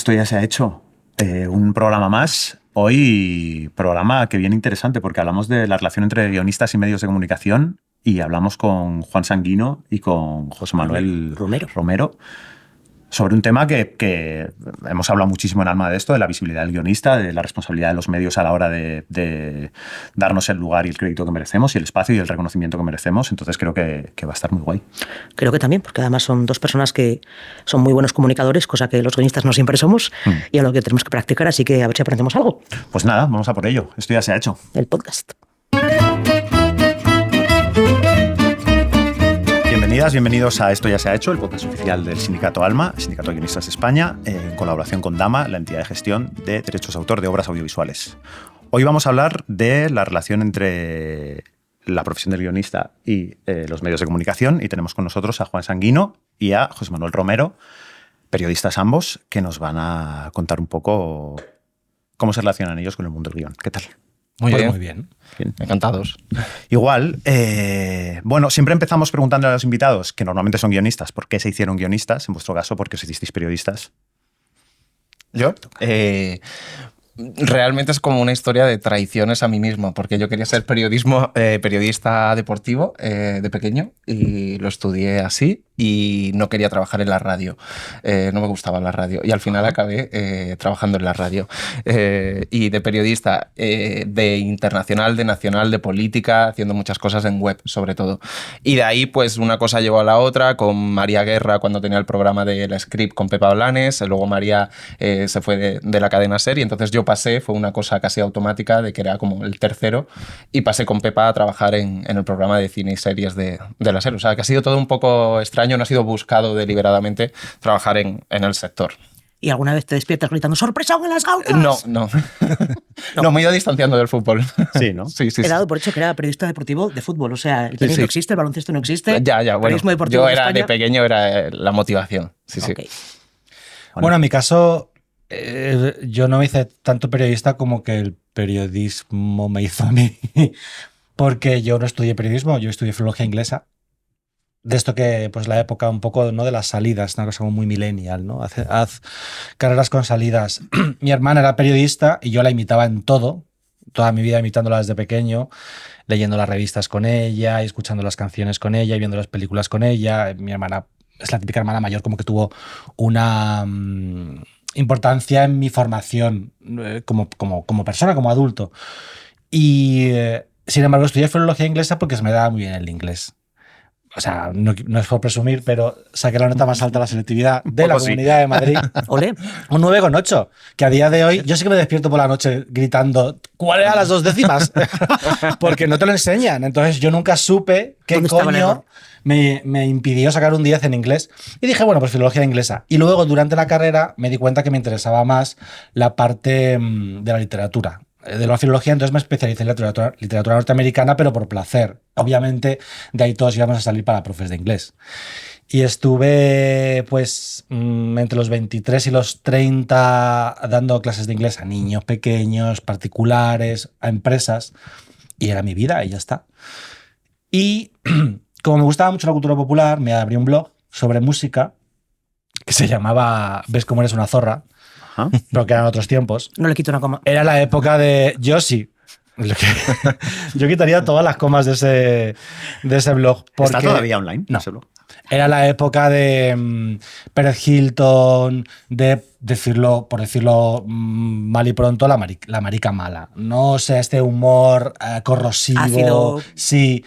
Esto ya se ha hecho. Un programa más. Hoy, programa que viene interesante porque hablamos de la relación entre guionistas y medios de comunicación y hablamos con Juan Sanguino y con José Manuel Romero sobre un tema que hemos hablado muchísimo en Alma de esto, de la visibilidad del guionista, de la responsabilidad de los medios a la hora de darnos el lugar y el crédito que merecemos y el espacio y el reconocimiento que merecemos. Entonces creo que va a estar muy guay. Creo que también, porque además son dos personas que son muy buenos comunicadores, cosa que los guionistas no siempre somos, y a lo que tenemos que practicar, así que a ver si aprendemos algo. Pues nada, vamos a por ello. Esto ya se ha hecho. El podcast. Bienvenidos a Esto ya se ha hecho, el podcast oficial del Sindicato Alma, el Sindicato de Guionistas de España, en colaboración con DAMA, la entidad de gestión de derechos de autor de obras audiovisuales. Hoy vamos a hablar de la relación entre la profesión del guionista y los medios de comunicación, y tenemos con nosotros a Juan Sanguino y a José Manuel Romero, periodistas ambos, que nos van a contar un poco cómo se relacionan ellos con el mundo del guión. ¿Qué tal? Muy bien. Encantados. Igual, bueno, siempre empezamos preguntando a los invitados, que normalmente son guionistas, ¿por qué se hicieron guionistas? En vuestro caso, ¿por qué os hicisteis periodistas? ¿Yo? Realmente es como una historia de traiciones a mí mismo, porque yo quería ser periodista deportivo de pequeño y lo estudié así y no quería trabajar en la radio. No me gustaba la radio y al final acabé trabajando en la radio. Y de periodista de internacional, de nacional, de política, haciendo muchas cosas en web sobre todo. Y de ahí pues una cosa llevó a la otra, con María Guerra cuando tenía el programa de La Script con Pepa Blanes, luego María se fue de la cadena SER y entonces yo pasé, fue una cosa casi automática de que era como el tercero y pasé con Pepa a trabajar en el programa de cine y series de la SER. O sea que ha sido todo un poco extraño, no ha sido buscado deliberadamente trabajar en el sector. ¿Y alguna vez te despiertas gritando ¡sorpresa en las gautas! No. No, me he ido distanciando del fútbol. Sí, ¿no? Sí. He dado por hecho que era periodista deportivo de fútbol. O sea, el tenis no existe, el baloncesto no existe. Ya, bueno. Periodismo deportivo Yo en era España. de pequeño, era la motivación. Sí. Bueno, en mi caso, yo no me hice tanto periodista como que el periodismo me hizo a mí. Porque yo no estudié periodismo, yo estudié filología inglesa. De esto que, pues, la época un poco, ¿no?, de las salidas, una cosa como muy millennial, ¿no? Haz carreras con salidas. Mi hermana era periodista y yo la imitaba en todo, toda mi vida imitándola desde pequeño, leyendo las revistas con ella, y escuchando las canciones con ella y viendo las películas con ella. Mi hermana es la típica hermana mayor, como que tuvo una importancia en mi formación como persona, como adulto. Y, sin embargo, estudié filología inglesa porque se me daba muy bien el inglés. O sea, no es por presumir, pero saqué la nota más alta de la selectividad de la Comunidad de Madrid. Olé. Un 9,8, que a día de hoy yo sí que me despierto por la noche gritando ¿cuál era las 2 décimas? Porque no te lo enseñan. Entonces yo nunca supe qué coño me impidió sacar un 10 en inglés. Y dije, bueno, pues filología inglesa. Y luego durante la carrera me di cuenta que me interesaba más la parte de la literatura, de la filología, entonces me especialicé en literatura norteamericana, pero por placer. Obviamente, de ahí todos íbamos a salir para profes de inglés. Y estuve, pues, entre los 23 y los 30 dando clases de inglés a niños pequeños, particulares, a empresas, y era mi vida, y ya está. Y como me gustaba mucho la cultura popular, me abrí un blog sobre música que se llamaba ¿Ves cómo eres una zorra? Pero que eran otros tiempos. No le quito una coma. Era la época de Yoshi. Yo quitaría todas las comas de ese blog. Porque ¿Está todavía online? No. Ese blog. Era la época de Pérez Hilton, de decirlo, por decirlo mal y pronto, la marica mala. No sé, este humor corrosivo. Ácido. Sí.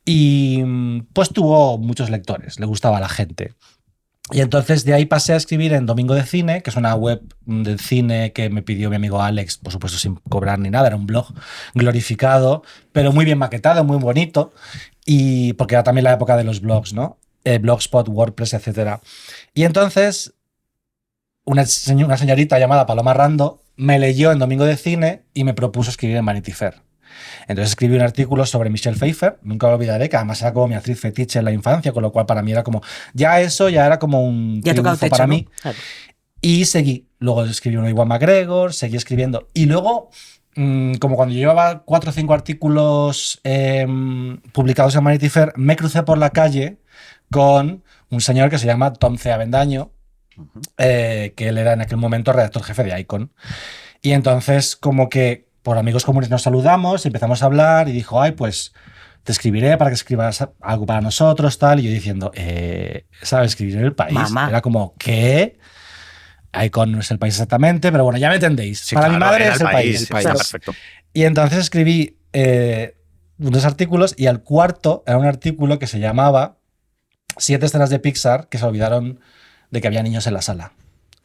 Y pues tuvo muchos lectores, le gustaba a la gente. Y entonces de ahí pasé a escribir en Domingo de Cine, que es una web de cine que me pidió mi amigo Alex, por supuesto sin cobrar ni nada, era un blog glorificado, pero muy bien maquetado, muy bonito, y porque era también la época de los blogs, ¿no? Blogspot, WordPress, etc. Y entonces una señorita llamada Paloma Rando me leyó en Domingo de Cine y me propuso escribir en Vanity Fair. Entonces escribí un artículo sobre Michelle Pfeiffer, nunca lo olvidaré, que además era como mi actriz fetiche en la infancia, con lo cual para mí era como, ya era como un triunfo para mí. Claro. Y seguí, luego escribí uno de Iwan McGregor, seguí escribiendo. Y luego, como cuando yo llevaba 4 o 5 artículos publicados en Vanity Fair, me crucé por la calle con un señor que se llama Tom C. Avendaño, que él era en aquel momento redactor jefe de Icon. Y entonces, como que por amigos comunes nos saludamos, empezamos a hablar y dijo, ay, pues te escribiré para que escribas algo para nosotros, tal. Y yo diciendo, ¿sabes escribir en El País? Mamá. Era como, ¿qué? Icon no es El País exactamente, pero bueno, ya me entendéis. Sí, Para claro, mi madre era es El País. está Claro. perfecto. Y entonces escribí unos artículos y el cuarto era un artículo que se llamaba 7 escenas de Pixar que se olvidaron de que había niños en la sala.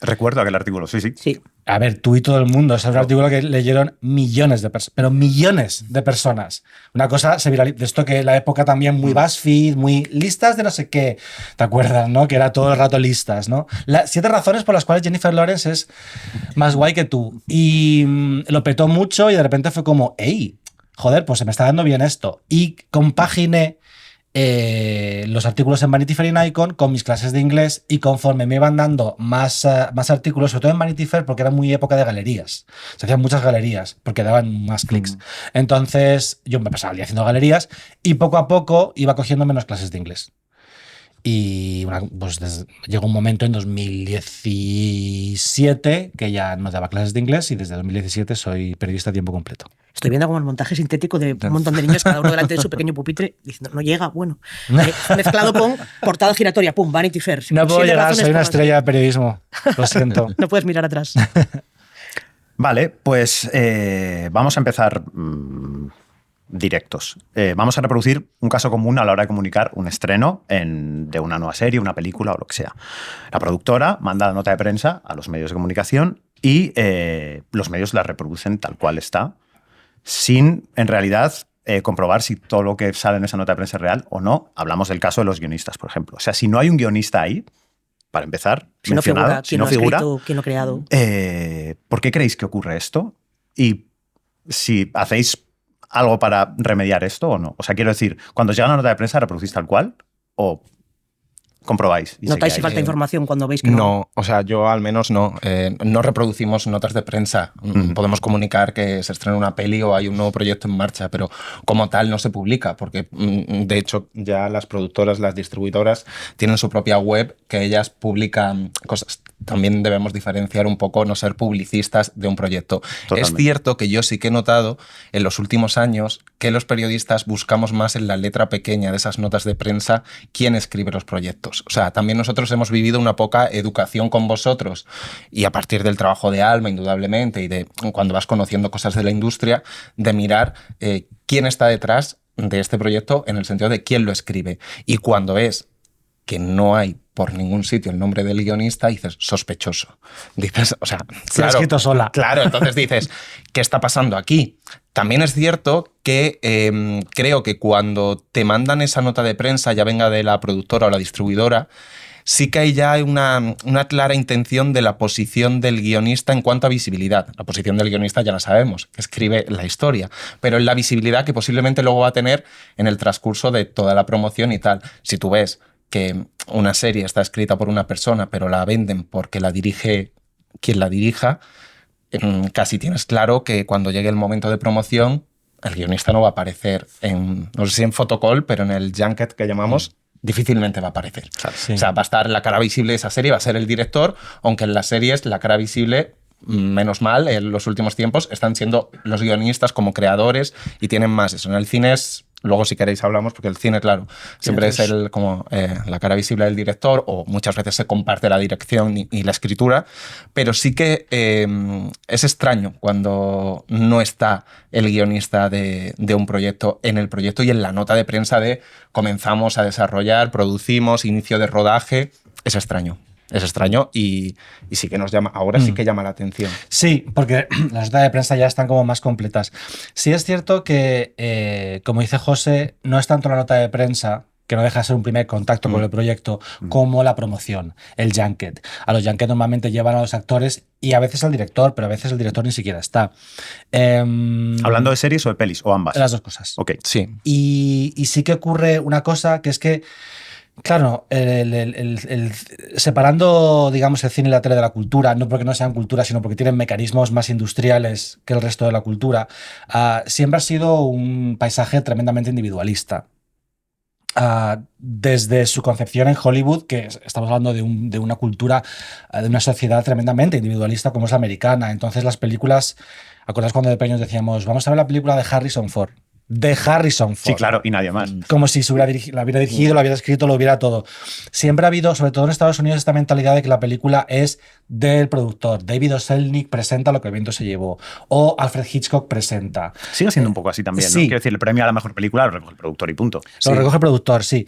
Recuerdo aquel artículo, sí. Sí. A ver, tú y todo el mundo. Es un artículo que leyeron millones de personas, pero millones de personas. Una cosa se viralizó. De esto que en la época también muy BuzzFeed, muy listas de no sé qué. ¿Te acuerdas, no? Que era todo el rato listas, ¿no? 7 razones por las cuales Jennifer Lawrence es más guay que tú. Y lo petó mucho y de repente fue como, ¡ey! Joder, pues se me está dando bien esto. Y compaginé los artículos en Vanity Fair y en Icon con mis clases de inglés, y conforme me iban dando más artículos, sobre todo en Vanity Fair, porque era muy época de galerías. Se hacían muchas galerías porque daban más clics. Entonces yo me pasaba el día haciendo galerías y poco a poco iba cogiendo menos clases de inglés. Y pues llegó un momento en 2017 que ya no daba clases de inglés y desde 2017 soy periodista a tiempo completo. Estoy viendo como el montaje sintético de un montón de niños, cada uno delante de su pequeño pupitre, diciendo, no llega, bueno. Mezclado con portada giratoria, pum, Vanity Fair. No puedo 7 llegar, razones soy una por las estrella de periodismo. Lo siento. que no puedes mirar atrás. Vale, pues vamos a empezar directos. Vamos a reproducir un caso común a la hora de comunicar un estreno de una nueva serie, una película o lo que sea. La productora manda la nota de prensa a los medios de comunicación y los medios la reproducen tal cual está, sin, en realidad, comprobar si todo lo que sale en esa nota de prensa es real o no. Hablamos del caso de los guionistas, por ejemplo. O sea, si no hay un guionista ahí, para empezar, Si no figura, quién lo ha escrito, quién lo ha creado. ¿por qué creéis que ocurre esto? Y si hacéis algo para remediar esto o no. O sea, quiero decir, cuando os llega una nota de prensa, ¿reproducís tal cual o comprobáis? ¿Notáis si falta información cuando veis que no? No, o sea, yo al menos no. No reproducimos notas de prensa. Podemos comunicar que se estrena una peli o hay un nuevo proyecto en marcha, pero como tal no se publica, porque de hecho ya las productoras, las distribuidoras tienen su propia web que ellas publican cosas. También debemos diferenciar un poco, no ser publicistas de un proyecto. Totalmente. Es cierto que yo sí que he notado en los últimos años que los periodistas buscamos más en la letra pequeña de esas notas de prensa quién escribe los proyectos. O sea, también nosotros hemos vivido una poca educación con vosotros, y a partir del trabajo de Alma, indudablemente, y de cuando vas conociendo cosas de la industria, de mirar quién está detrás de este proyecto en el sentido de quién lo escribe. Y cuando ves que no hay por ningún sitio el nombre del guionista, dices, sospechoso. Dices, o sea, Se ha escrito sola. Claro, entonces dices, ¿qué está pasando aquí? También es cierto que creo que cuando te mandan esa nota de prensa, ya venga de la productora o la distribuidora, sí que hay ya una clara intención de la posición del guionista en cuanto a visibilidad. La posición del guionista ya la sabemos, que escribe la historia, pero en la visibilidad que posiblemente luego va a tener en el transcurso de toda la promoción y tal. Si tú ves que una serie está escrita por una persona, pero la venden porque la dirige quien la dirija, casi tienes claro que cuando llegue el momento de promoción, el guionista no va a aparecer no sé si en photocall, pero en el junket que llamamos, difícilmente va a aparecer. Sí. O sea, va a estar la cara visible de esa serie, va a ser el director, aunque en las series la cara visible, menos mal, en los últimos tiempos están siendo los guionistas como creadores y tienen más eso. En el cine es... Luego, si queréis, hablamos, porque el cine, claro, siempre es como la cara visible del director, o muchas veces se comparte la dirección y la escritura, pero sí que es extraño cuando no está el guionista de un proyecto en el proyecto y en la nota de prensa de comenzamos a desarrollar, producimos, inicio de rodaje. Es extraño. Es extraño y sí que nos llama, ahora sí que llama la atención. Sí, porque las notas de prensa ya están como más completas. Sí es cierto que, como dice José, no es tanto la nota de prensa, que no deja de ser un primer contacto con el proyecto, como la promoción, el junket. A los junkets normalmente llevan a los actores y a veces al director, pero a veces el director ni siquiera está. ¿Hablando de series o de pelis? ¿O ambas? Las dos cosas. Ok. Sí. Y sí que ocurre una cosa, que es que, claro, separando, digamos, el cine y la tele de la cultura, no porque no sean cultura, sino porque tienen mecanismos más industriales que el resto de la cultura, siempre ha sido un paisaje tremendamente individualista. desde su concepción en Hollywood, que estamos hablando de una cultura, de una sociedad tremendamente individualista como es la americana. Entonces las películas, ¿acuerdas cuando de pequeños decíamos, vamos a ver la película de Harrison Ford? De Harrison Ford. Sí, claro, y nadie más. Como si la hubiera dirigido, lo hubiera escrito, lo hubiera todo. Siempre ha habido, sobre todo en Estados Unidos, esta mentalidad de que la película es del productor. David O. Selznick presenta lo que el viento se llevó. O Alfred Hitchcock presenta. Sigue siendo un poco así también, ¿no? Sí. Quiero decir, el premio a la mejor película lo recoge el productor y punto. Lo recoge el productor, sí.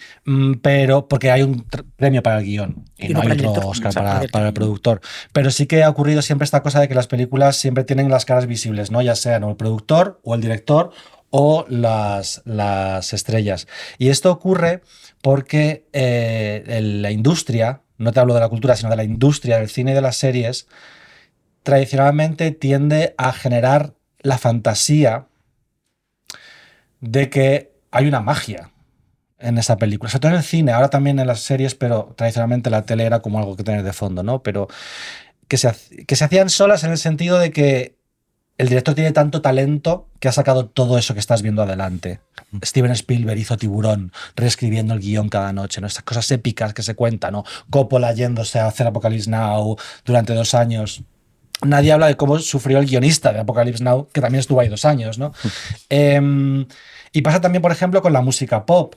Pero porque hay un premio para el guión y no hay otro director. Oscar para el productor. Pero sí que ha ocurrido siempre esta cosa de que las películas siempre tienen las caras visibles, ¿no? Ya sean o el productor o el director o las estrellas. Y esto ocurre porque la industria, no te hablo de la cultura, sino de la industria del cine y de las series, tradicionalmente tiende a generar la fantasía de que hay una magia en esa película. Sobre todo en el cine, ahora también en las series, pero tradicionalmente la tele era como algo que tener de fondo, ¿no? Pero que se hacían solas en el sentido de que el director tiene tanto talento que ha sacado todo eso que estás viendo adelante. Steven Spielberg hizo Tiburón, reescribiendo el guión cada noche, ¿no? Estas cosas épicas que se cuentan, ¿no? Coppola yéndose a hacer Apocalypse Now durante 2 años. Nadie habla de cómo sufrió el guionista de Apocalypse Now, que también estuvo ahí 2 años, ¿no? Y pasa también, por ejemplo, con la música pop.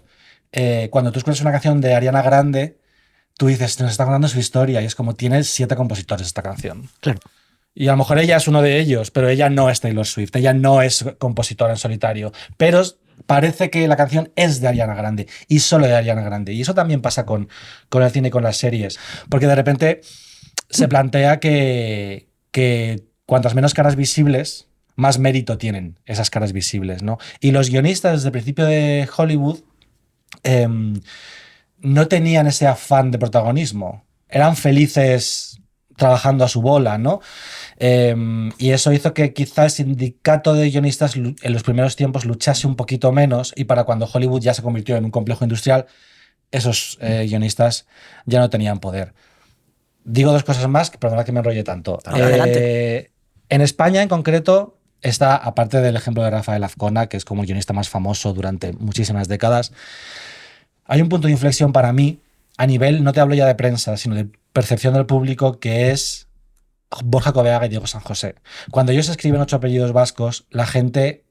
Cuando tú escuchas una canción de Ariana Grande, tú dices, nos está contando su historia, y es como, tiene 7 compositores esta canción. Claro. Y a lo mejor ella es uno de ellos, pero ella no es Taylor Swift, ella no es compositora en solitario, pero parece que la canción es de Ariana Grande y solo de Ariana Grande. Y eso también pasa con el cine y con las series, porque de repente se plantea que cuantas menos caras visibles, más mérito tienen esas caras visibles, ¿no? Y los guionistas desde el principio de Hollywood no tenían ese afán de protagonismo, eran felices trabajando a su bola, ¿no? Y eso hizo que quizá el sindicato de guionistas en los primeros tiempos luchase un poquito menos, y para cuando Hollywood ya se convirtió en un complejo industrial, esos guionistas ya no tenían poder. Digo 2 cosas más, perdona que me enrolle tanto. Adelante. En España, en concreto, está, aparte del ejemplo de Rafael Azcona, que es como el guionista más famoso durante muchísimas décadas, hay un punto de inflexión para mí, a nivel, no te hablo ya de prensa, sino de percepción del público, que es Borja Coveaga y Diego San José. Cuando ellos escriben 8 apellidos vascos, la gente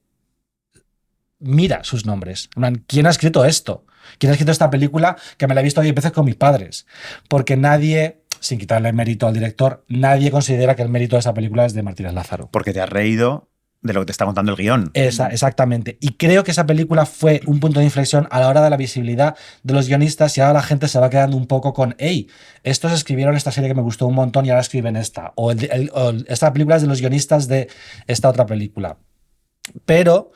mira sus nombres. ¿Quién ha escrito esto? ¿Quién ha escrito esta película que me la he visto 10 veces con mis padres? Porque nadie, sin quitarle mérito al director, nadie considera que el mérito de esa película es de Martínez Lázaro. Porque te has reído de lo que te está contando el guión. Exactamente. Y creo que esa película fue un punto de inflexión a la hora de la visibilidad de los guionistas, y ahora la gente se va quedando un poco con, hey, estos escribieron esta serie que me gustó un montón y ahora escriben esta. O esta película es de los guionistas de esta otra película. Pero,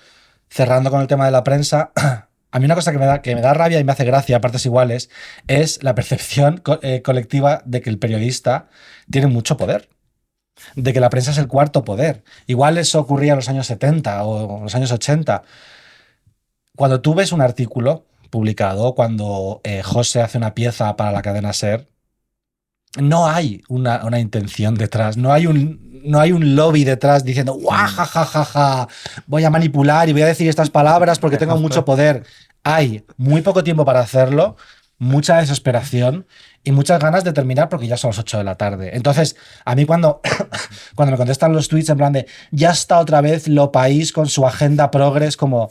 cerrando con el tema de la prensa, a mí una cosa que me da rabia y me hace gracia a partes iguales es la percepción colectiva de que el periodista tiene mucho poder, de que la prensa es el cuarto poder. Igual eso ocurría en los años 70 o en los años 80. Cuando tú ves un artículo publicado, cuando José hace una pieza para la cadena SER, no hay una intención detrás, no hay un lobby detrás diciendo ¡guau, ja, ja, ja, ja! Voy a manipular y voy a decir estas palabras porque tengo mucho poder. Hay muy poco tiempo para hacerlo, mucha desesperación y muchas ganas de terminar porque ya son las 8 de la tarde. Entonces, a mí cuando me contestan los tweets en plan de ya está otra vez Lo País con su agenda progres, como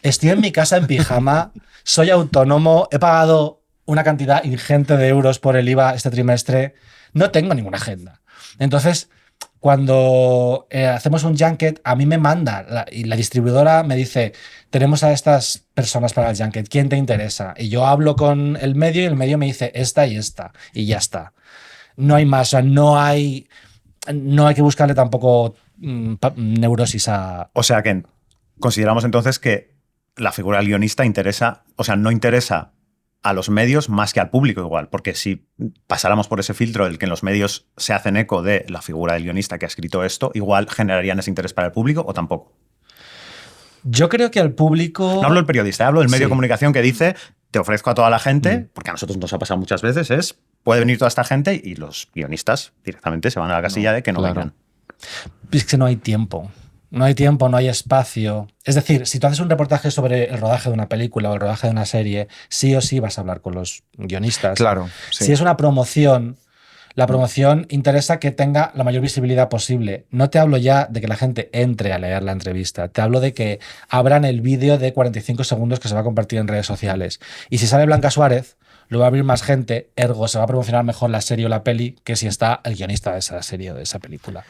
estoy en mi casa en pijama, soy autónomo, he pagado una cantidad ingente de euros por el IVA este trimestre, no tengo ninguna agenda. Entonces, cuando hacemos un junket, a mí me manda y la distribuidora me dice, tenemos a estas personas para el junket, ¿quién te interesa? Y yo hablo con el medio y el medio me dice esta y esta, y ya está. No hay más, o sea, no hay que buscarle tampoco neurosis a... O sea que consideramos entonces que la figura del guionista interesa, o sea, no interesa a los medios más que al público igual, porque si pasáramos por ese filtro del que en los medios se hacen eco de la figura del guionista que ha escrito esto, igual generarían ese interés para el público o tampoco. Yo creo que al público... No hablo del periodista, hablo del medio Sí. de comunicación que dice, te ofrezco a toda la gente, porque a nosotros nos ha pasado muchas veces, puede venir toda esta gente y los guionistas directamente se van a la casilla de que no claro. vengan. Es que no hay tiempo. no hay tiempo, no hay espacio. Es decir, si tú haces un reportaje sobre el rodaje de una película o el rodaje de una serie, sí o sí vas a hablar con los guionistas. Claro. Sí. Si es una promoción, la promoción interesa que tenga la mayor visibilidad posible. No te hablo ya de que la gente entre a leer la entrevista, te hablo de que abran el vídeo de 45 segundos que se va a compartir en redes sociales. Y si sale Blanca Suárez, lo va a abrir más gente, ergo se va a promocionar mejor la serie o la peli que si está el guionista de esa serie o de esa película.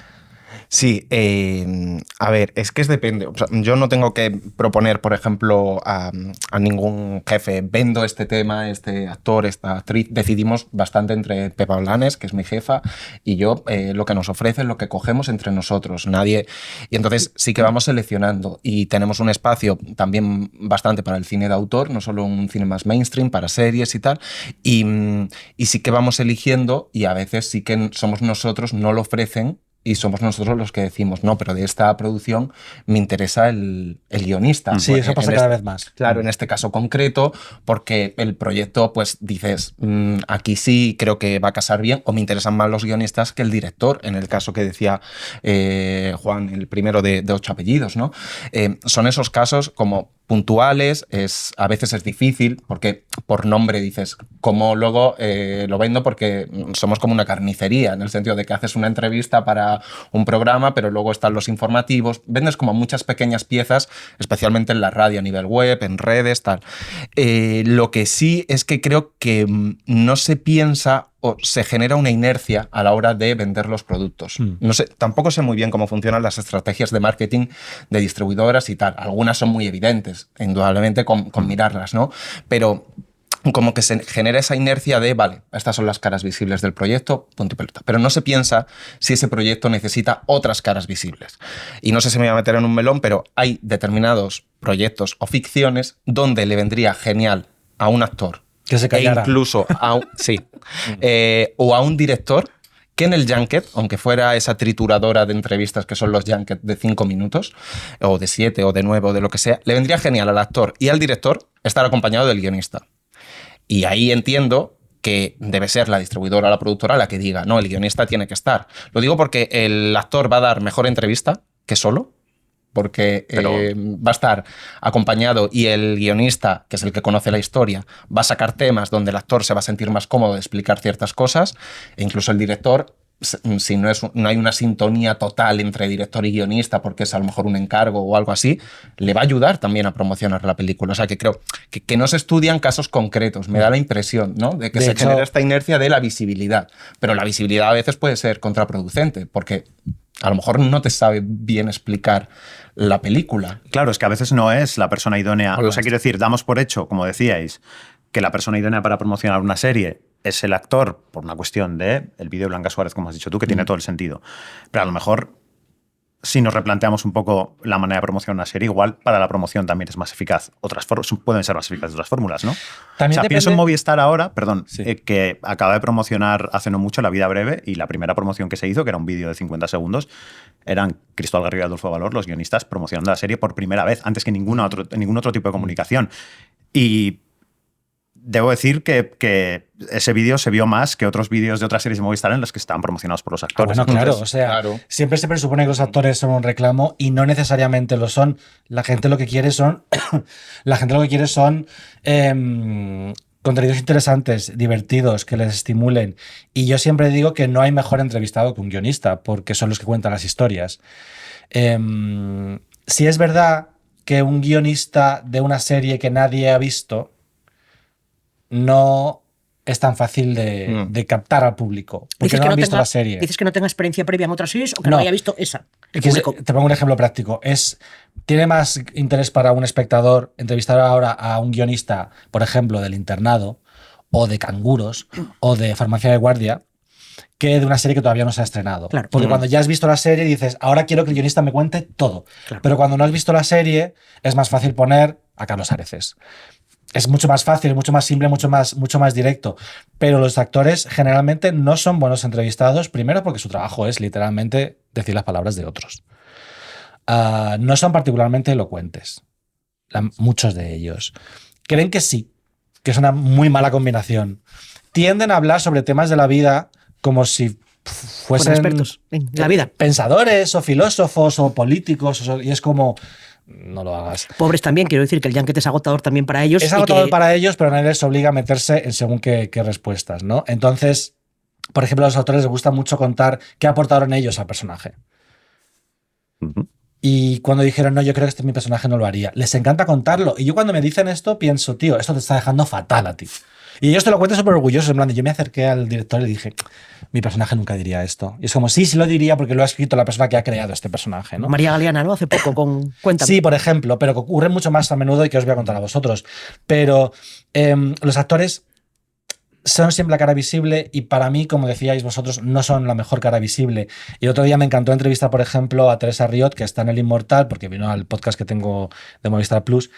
Sí, a ver, es que depende. O sea, yo no tengo que proponer, por ejemplo, a ningún jefe, vendo este tema, este actor, esta actriz. Decidimos bastante entre Pepa Blanes, que es mi jefa, y yo, lo que nos ofrece, lo que cogemos entre nosotros. Nadie. Y entonces sí que vamos seleccionando y tenemos un espacio también bastante para el cine de autor, no solo un cine más mainstream, para series y tal. Y sí que vamos eligiendo y a veces sí que somos nosotros, no lo ofrecen. Y somos nosotros los que decimos, no, pero de esta producción me interesa el guionista. Sí, eso pasa cada vez más. Claro, en este caso concreto, porque el proyecto, pues dices, aquí sí creo que va a casar bien, o me interesan más los guionistas que el director, en el caso que decía Juan, el primero de 8 apellidos, ¿no? Son esos casos como puntuales, a veces es difícil, porque por nombre dices, ¿cómo luego lo vendo? Porque somos como una carnicería, en el sentido de que haces una entrevista para un programa, pero luego están los informativos, vendes como muchas pequeñas piezas, especialmente en la radio, a nivel web, en redes, tal. Lo que sí es que creo que no se piensa o se genera una inercia a la hora de vender los productos. No sé, tampoco sé muy bien cómo funcionan las estrategias de marketing de distribuidoras y tal. Algunas son muy evidentes, indudablemente con mirarlas, ¿no? Pero como que se genera esa inercia de, vale, estas son las caras visibles del proyecto, punto y pelota. Pero no se piensa si ese proyecto necesita otras caras visibles. Y no sé si me voy a meter en un melón, pero hay determinados proyectos o ficciones donde le vendría genial a un actor que se callara. E incluso a o a un director que en el junket, aunque fuera esa trituradora de entrevistas que son los junkets de 5 minutos, o de 7, o de 9, o de lo que sea, le vendría genial al actor y al director estar acompañado del guionista. Y ahí entiendo que debe ser la distribuidora o la productora la que diga, no, el guionista tiene que estar. Lo digo porque el actor va a dar mejor entrevista que solo, porque va a estar acompañado y el guionista, que es el que conoce la historia, va a sacar temas donde el actor se va a sentir más cómodo de explicar ciertas cosas, e incluso el director, si no hay una sintonía total entre director y guionista, porque es a lo mejor un encargo o algo así, le va a ayudar también a promocionar la película. O sea, que creo que no se estudian casos concretos. Me da la impresión, ¿no?, de que se genera esta inercia de la visibilidad. Pero la visibilidad a veces puede ser contraproducente, porque a lo mejor no te sabe bien explicar la película. Claro, es que a veces no es la persona idónea. O sea, quiero decir, damos por hecho, como decíais, que la persona idónea para promocionar una serie es el actor, por una cuestión de el vídeo de Blanca Suárez, como has dicho tú, que tiene todo el sentido. Pero a lo mejor, si nos replanteamos un poco la manera de promocionar una serie, igual para la promoción también es más eficaz. Pueden ser más eficaces otras fórmulas, ¿no? También o sea, pienso en Movistar ahora, perdón, sí, que acaba de promocionar hace no mucho La Vida Breve, y la primera promoción que se hizo, que era un vídeo de 50 segundos, eran Cristóbal Garrido y Adolfo Valor, los guionistas, promocionando la serie por primera vez, antes que ningún otro tipo de comunicación. Y debo decir que ese vídeo se vio más que otros vídeos de otras series de Movistar en los que estaban promocionados por los actores. Bueno, claro, o sea, claro, siempre se presupone que los actores son un reclamo y no necesariamente lo son. La gente lo que quiere son contenidos interesantes, divertidos, que les estimulen. Y yo siempre digo que no hay mejor entrevistado que un guionista, porque son los que cuentan las historias. Si es verdad que un guionista de una serie que nadie ha visto no es tan fácil de captar al público, porque no han visto la serie. Dices que no tenga experiencia previa en otras series o que no haya visto esa. Te pongo un ejemplo práctico. Tiene más interés para un espectador entrevistar ahora a un guionista, por ejemplo, del Internado, o de Canguros, o de Farmacia de Guardia, que de una serie que todavía no se ha estrenado. Claro. Porque cuando ya has visto la serie dices, ahora quiero que el guionista me cuente todo. Claro. Pero cuando no has visto la serie es más fácil poner a Carlos Areces. Es mucho más fácil, mucho más simple, mucho más directo. Pero los actores generalmente no son buenos entrevistados, primero porque su trabajo es literalmente decir las palabras de otros. No son particularmente elocuentes, muchos de ellos. Creen que sí, que es una muy mala combinación. Tienden a hablar sobre temas de la vida como si fuesen expertos en la vida. Pensadores o filósofos o políticos, y es como, no lo hagas. Pobres también, quiero decir que el Junket es agotador también para ellos. Es agotador para ellos, pero nadie les obliga a meterse en según qué respuestas, ¿no? Entonces, por ejemplo, a los autores les gusta mucho contar qué aportaron ellos al personaje. Y cuando dijeron, no, yo creo que este mi personaje no lo haría, les encanta contarlo. Y yo cuando me dicen esto, pienso, tío, esto te está dejando fatal a ti. Y ellos te lo cuentan súper orgullosos, en plan, yo me acerqué al director y le dije, mi personaje nunca diría esto. Y es como, sí lo diría porque lo ha escrito la persona que ha creado este personaje, ¿no? María Galeana, ¿no? Hace poco con Cuéntame. Sí, por ejemplo, pero ocurre mucho más a menudo y que os voy a contar a vosotros. Pero los actores son siempre la cara visible y para mí, como decíais vosotros, no son la mejor cara visible. Y el otro día me encantó entrevistar, por ejemplo, a Teresa Riot, que está en El Inmortal, porque vino al podcast que tengo de Movistar Plus,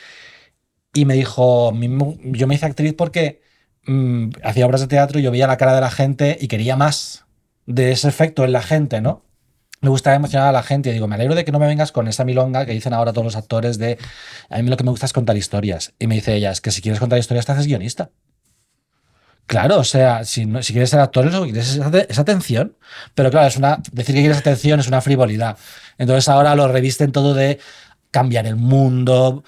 y me dijo, yo me hice actriz porque hacía obras de teatro y yo veía la cara de la gente y quería más de ese efecto en la gente, ¿no? Me gustaba emocionar a la gente y digo, me alegro de que no me vengas con esa milonga que dicen ahora todos los actores de, a mí lo que me gusta es contar historias. Y me dice ella, es que si quieres contar historias te haces guionista. Claro, o sea, si quieres ser actor, lo que quieres es atención. Pero claro, decir que quieres atención es una frivolidad. Entonces ahora lo revisten todo de cambiar el mundo,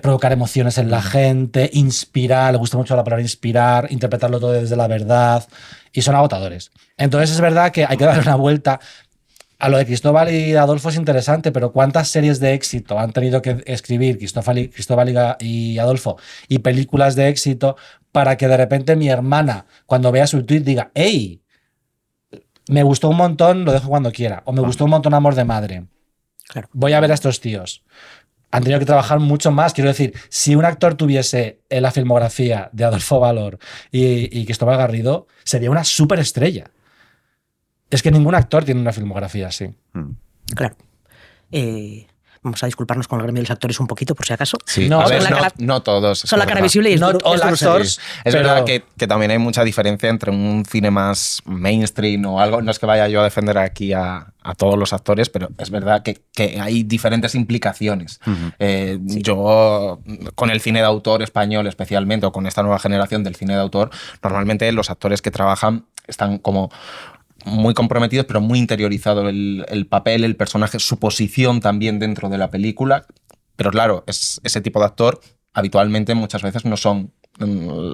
provocar emociones en la gente, inspirar, le gusta mucho la palabra inspirar, interpretarlo todo desde la verdad, y son agotadores. Entonces es verdad que hay que darle una vuelta. A lo de Cristóbal y Adolfo es interesante, pero ¿cuántas series de éxito han tenido que escribir Cristóbal y Adolfo y películas de éxito para que de repente mi hermana, cuando vea su tweet, diga, hey, me gustó un montón, lo dejo cuando quiera, o me gustó un montón Amor de Madre, claro, voy a ver a estos tíos? Han tenido que trabajar mucho más. Quiero decir, si un actor tuviese la filmografía de Adolfo Valor y Cristóbal Garrido, sería una superestrella. Es que ningún actor tiene una filmografía así. Claro. Vamos a disculparnos con el gremio de los actores un poquito, por si acaso. Sí, No, a ver, son no todos. Son la cara visible y es Not duro, all es duro actors. ser. Es verdad que también hay mucha diferencia entre un cine más mainstream o algo. No es que vaya yo a defender aquí a todos los actores, pero es verdad que hay diferentes implicaciones. Sí. Yo, con el cine de autor español especialmente, o con esta nueva generación del cine de autor, normalmente los actores que trabajan están como muy comprometidos, pero muy interiorizado el papel, el personaje, su posición también dentro de la película. Pero claro, ese tipo de actor habitualmente muchas veces no son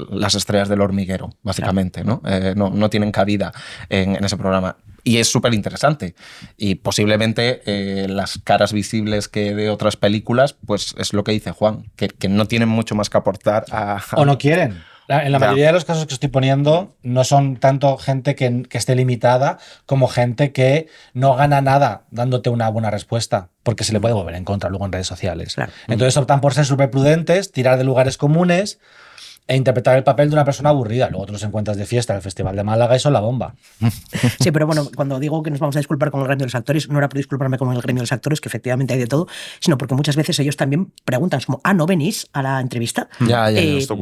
las estrellas del hormiguero, básicamente, ¿no? No tienen cabida en ese programa. Y es súper interesante. Y posiblemente las caras visibles que de otras películas, pues es lo que dice Juan, que no tienen mucho más que aportar a... O no quieren. En la mayoría de los casos que estoy poniendo no son tanto gente que esté limitada como gente que no gana nada dándote una buena respuesta, porque se le puede volver en contra luego en redes sociales. Claro. Entonces optan por ser súper prudentes, tirar de lugares comunes e interpretar el papel de una persona aburrida. Luego te los encuentras de fiesta en el Festival de Málaga y son la bomba. Sí, pero bueno, cuando digo que nos vamos a disculpar con el gremio de los actores, no era por disculparme con el gremio de los actores, que efectivamente hay de todo, sino porque muchas veces ellos también preguntan, es como, ¿no venís a la entrevista? Ya,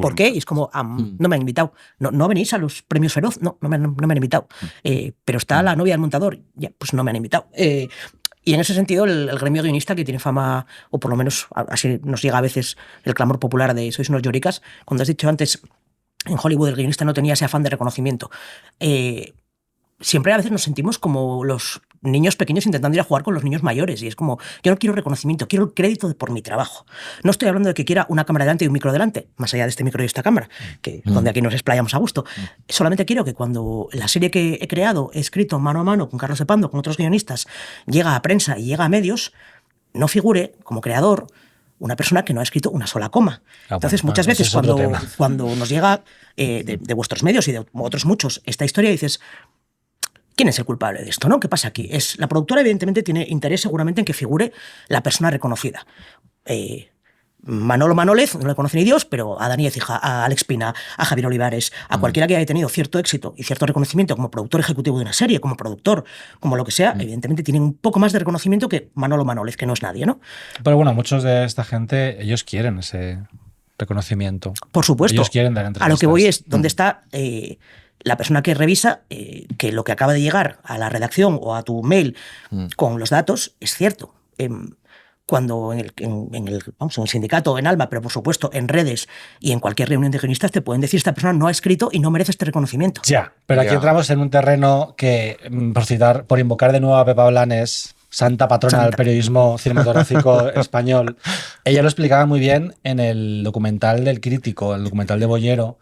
¿Por qué? Y es como, no me han invitado. ¿No venís a los premios Feroz? No me han invitado. Pero está la novia del montador. Ya, pues no me han invitado. Y en ese sentido, el gremio guionista, que tiene fama, o por lo menos así nos llega a veces el clamor popular de sois unos lloricas, cuando has dicho antes, en Hollywood el guionista no tenía ese afán de reconocimiento. Siempre a veces nos sentimos como los niños pequeños intentando ir a jugar con los niños mayores, y es como, yo no quiero reconocimiento, quiero el crédito por mi trabajo. No estoy hablando de que quiera una cámara delante y un micro delante, más allá de este micro y esta cámara, donde aquí nos explayamos a gusto. Solamente quiero que cuando la serie que he creado, he escrito mano a mano con Carlos Epando, con otros guionistas, llega a prensa y llega a medios, no figure como creador una persona que no ha escrito una sola coma. Entonces, muchas veces cuando nos llega de vuestros medios y de otros muchos esta historia, dices, ¿quién es el culpable de esto, no? ¿Qué pasa aquí? La productora, evidentemente, tiene interés seguramente en que figure la persona reconocida. Manolo Manólez, no le conoce ni Dios, pero a Dani Ecija, a Alex Pina, a Javier Olivares, a cualquiera que haya tenido cierto éxito y cierto reconocimiento como productor ejecutivo de una serie, como productor, como lo que sea, evidentemente tienen un poco más de reconocimiento que Manolo Manólez, que no es nadie, ¿no? Pero bueno, muchos de esta gente, ellos quieren ese reconocimiento. Por supuesto. Ellos quieren dar entrevistas. A lo que voy es, ¿dónde está la persona que revisa que lo que acaba de llegar a la redacción o a tu mail con los datos es cierto? cuando vamos, en el sindicato, en Alma, pero por supuesto en redes y en cualquier reunión de guionistas te pueden decir esta persona no ha escrito y no merece este reconocimiento. Ya, pero aquí entramos en un terreno que, por invocar de nuevo a Pepa Blanes, santa patrona del periodismo cinematográfico español, ella lo explicaba muy bien en el documental del crítico, el documental de Bollero,